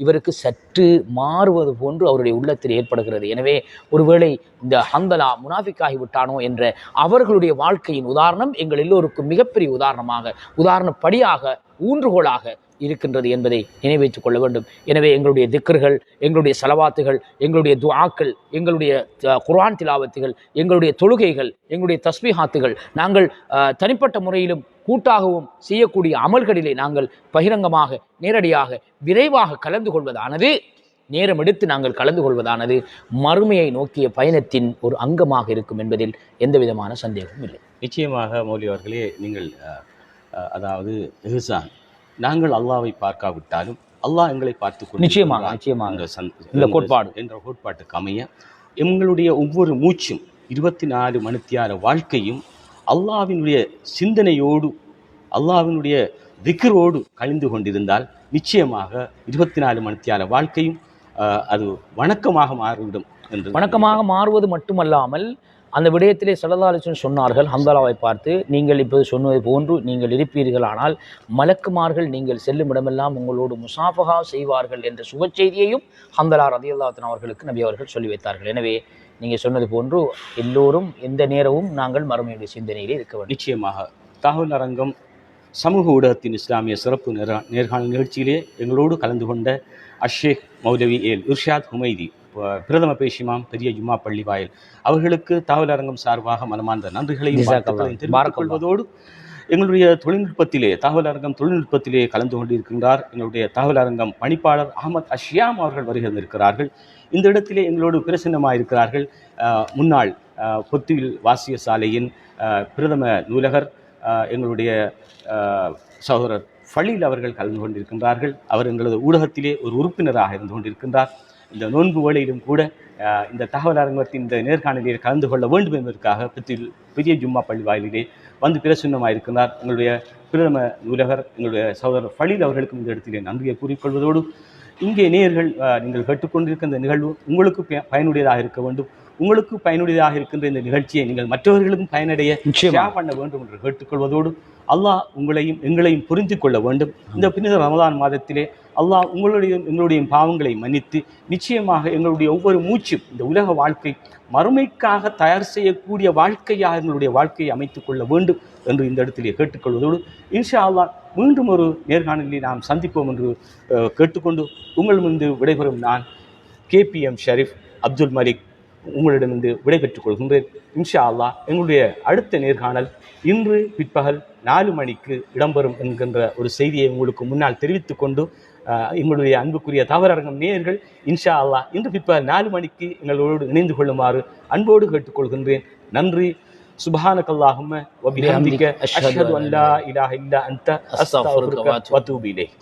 இவருக்கு சற்று மாறுவது போன்று அவருடைய உள்ளத்தில் ஏற்படுகிறது. எனவே ஒருவேளை இந்த ஹந்தலா முனாஃபிக்காகி விட்டானோ என்ற அவர்களுடைய வாழ்க்கையின் உதாரணம் எங்கள் எல்லோருக்கும் மிகப்பெரிய உதாரணப்படியாக, ஊன்றுகோலாக இருக்கின்றது என்பதை நினைவைத்துக் கொள்ள வேண்டும். எனவே எங்களுடைய திக்ர்கள், எங்களுடைய சலவாத்துகள், எங்களுடைய துஆக்கள், எங்களுடைய குர்ஆன் திலாவத்துகள், எங்களுடைய தொழுகைகள், எங்களுடைய தஸ்பீஹாத்துகள், நாங்கள் தனிப்பட்ட முறையிலும் கூட்டாகவும் செய்யக்கூடிய அமல்களிலே நாங்கள் பகிரங்கமாக, நேரடியாக, விரைவாக கலந்து கொள்வதானது, நேரம் எடுத்து நாங்கள் கலந்து கொள்வதானது மறுமையை நோக்கிய பயணத்தின் ஒரு அங்கமாக இருக்கும் என்பதில் எந்த விதமான சந்தேகமும் இல்லை. நிச்சயமாக மௌலவி அவர்களே, நீங்கள் அதாவது இஹ்சான், நாங்கள் அல்லாஹ்வை பார்க்காவிட்டாலும் அல்லாஹ் எங்களை பார்த்து கொண்டு நிச்சயமாக இந்த கோட்பாடு என்ற கோட்பாட்டுக்கு அமைய எங்களுடைய ஒவ்வொரு மூச்சும் 24 மணித்தியால வாழ்க்கையும் அல்லாஹ்வினுடைய சிந்தனையோடு, அல்லாஹ்வினுடைய திக்ரோடு கழிந்து கொண்டிருந்தால் நிச்சயமாக 24 மணித்தியால வாழ்க்கையும் அது வணக்கமாக மாறிவிடும் என்று. வணக்கமாக மாறுவது மட்டுமல்லாமல் அந்த விடயத்திலே ஸல்லல்லாஹு அலைஹி வஸல்லம் சொன்னார்கள், ஹன்தலாவை பார்த்து, நீங்கள் இப்போது சொன்னது போன்று நீங்கள் இருப்பீர்களானால் மலக்குமார்கள் நீங்கள் செல்லும் இடமெல்லாம் உங்களோடு முசாஃபஹா செய்வார்கள் என்ற சுப செய்தியையும் ஹன்தலா ரலியல்லாஹு அன்ஹு அவர்களுக்கு நபி அவர்கள் சொல்லி வைத்தார்கள். எனவே நீங்கள் சொன்னது போன்று எல்லோரும் எந்த நேரமும் நாங்கள் மறுமையுடைய சிந்தனையிலே இருக்க வேண்டும். நிச்சயமாக தகவல் அரங்கம் சமூக ஊடகத்தின் இஸ்லாமிய சிறப்பு நேர்காணல் நிகழ்ச்சியிலே எங்களோடு கலந்து கொண்ட அஷேக் மௌலவி இர்ஷாத் ஹுமைதி பிரதம பேஷிமாம் பெரிய ஜும்மா பள்ளி வாயில் அவர்களுக்கு தகவல் அரங்கம் சார்பாக மனமார்ந்த நன்றிகளையும் தெரிவித்துக் கொள்வதோடு எங்களுடைய தகவல் அரங்கம் தொழில்நுட்பத்திலே கலந்து கொண்டிருக்கின்றார் எங்களுடைய தகவல் அரங்கம் பணிப்பாளர் அகமது அஷ்யாம் அவர்கள் வருகின்றிருக்கிறார்கள். இந்த இடத்திலே எங்களோடு பிரசன்னமாயிருக்கிறார்கள் முன்னாள் பொத்துவில் வாசிய சாலையின் பிரதம நூலகர் எங்களுடைய சகோதரர் ஃபலீல் அவர்கள் கலந்து கொண்டிருக்கின்றார்கள். அவர் எங்களது ஊடகத்திலே ஒரு உறுப்பினராக இருந்து கொண்டிருக்கின்றார். இந்த நோன்பு வேளையிலும் கூட இந்த தகவல் அரங்கத்தின் இந்த நேர்காணலில் கலந்து கொள்ள வேண்டும் என்பதற்காக பெரிய ஜும்மா பள்ளி வாயிலே வந்து பிரசன்னமாயிருக்கிறார். எங்களுடைய பிரதம நூலகர் எங்களுடைய சகோதரர் ஃபலீல் அவர்களுக்கும் இந்த இடத்திலே நன்றியை கூறிக்கொள்வதோடு இங்கே நேயர்கள் நீங்கள் கேட்டுக்கொண்டிருக்கிற இந்த நிகழ்வு உங்களுக்கு பயனுடையதாக இருக்க வேண்டும். உங்களுக்கு பயனுடையதாக இருக்கின்ற இந்த நிகழ்ச்சியை நீங்கள் மற்றவர்களுக்கும் பயனடைய ஷேர் பண்ண வேண்டும் என்று கேட்டுக்கொள்வதோடு அல்லாஹ் உங்களையும் எங்களையும் புரிந்து கொள்ள வேண்டும். இந்த புனித ரமதான் மாதத்திலே அல்லாஹ் எங்களுடைய பாவங்களை மன்னித்து நிச்சயமாக எங்களுடைய ஒவ்வொரு மூச்சும் இந்த உலக வாழ்க்கை மறுமைக்காக தயார் செய்யக்கூடிய வாழ்க்கையாக எங்களுடைய வாழ்க்கையை அமைத்துக் கொள்ள வேண்டும் என்று இந்த இடத்திலே கேட்டுக்கொள்வதோடு இன்ஷா அல்லாஹ் மீண்டும் ஒரு நேர்காணலில் நாம் சந்திப்போம் என்று கேட்டுக்கொண்டு உங்கள் முன்பு விடைபெறும் நான் KPM ஷரீஃப் அப்துல் மலிக் உங்களிடமிருந்து விடைபெற்றுக் கொள்கின்றேன். இன்ஷா அல்லாஹ் எங்களுடைய அடுத்த நேர்காணல் இன்று பிற்பகல் 4 மணிக்கு இடம்பெறும் என்கின்ற ஒரு செய்தியை உங்களுக்கு முன்னால் தெரிவித்துக் கொண்டு எங்களுடைய அன்புக்குரிய தகவலரங்கம் நேயர்கள் இன்ஷா அல்லாஹ் இன்று பிற்பகல் 4 மணிக்கு எங்களோடு இணைந்து கொள்ளுமாறு அன்போடு கேட்டுக்கொள்கின்றேன். நன்றி. சுப்ஹானக்கல்லாஹும்ம வ பிஹம்திக அஷ்ஹது அன் லா இலாஹா இல்லா அன்த அஸ்தக்ஃபிருக வ அத்தூபு இலைக்.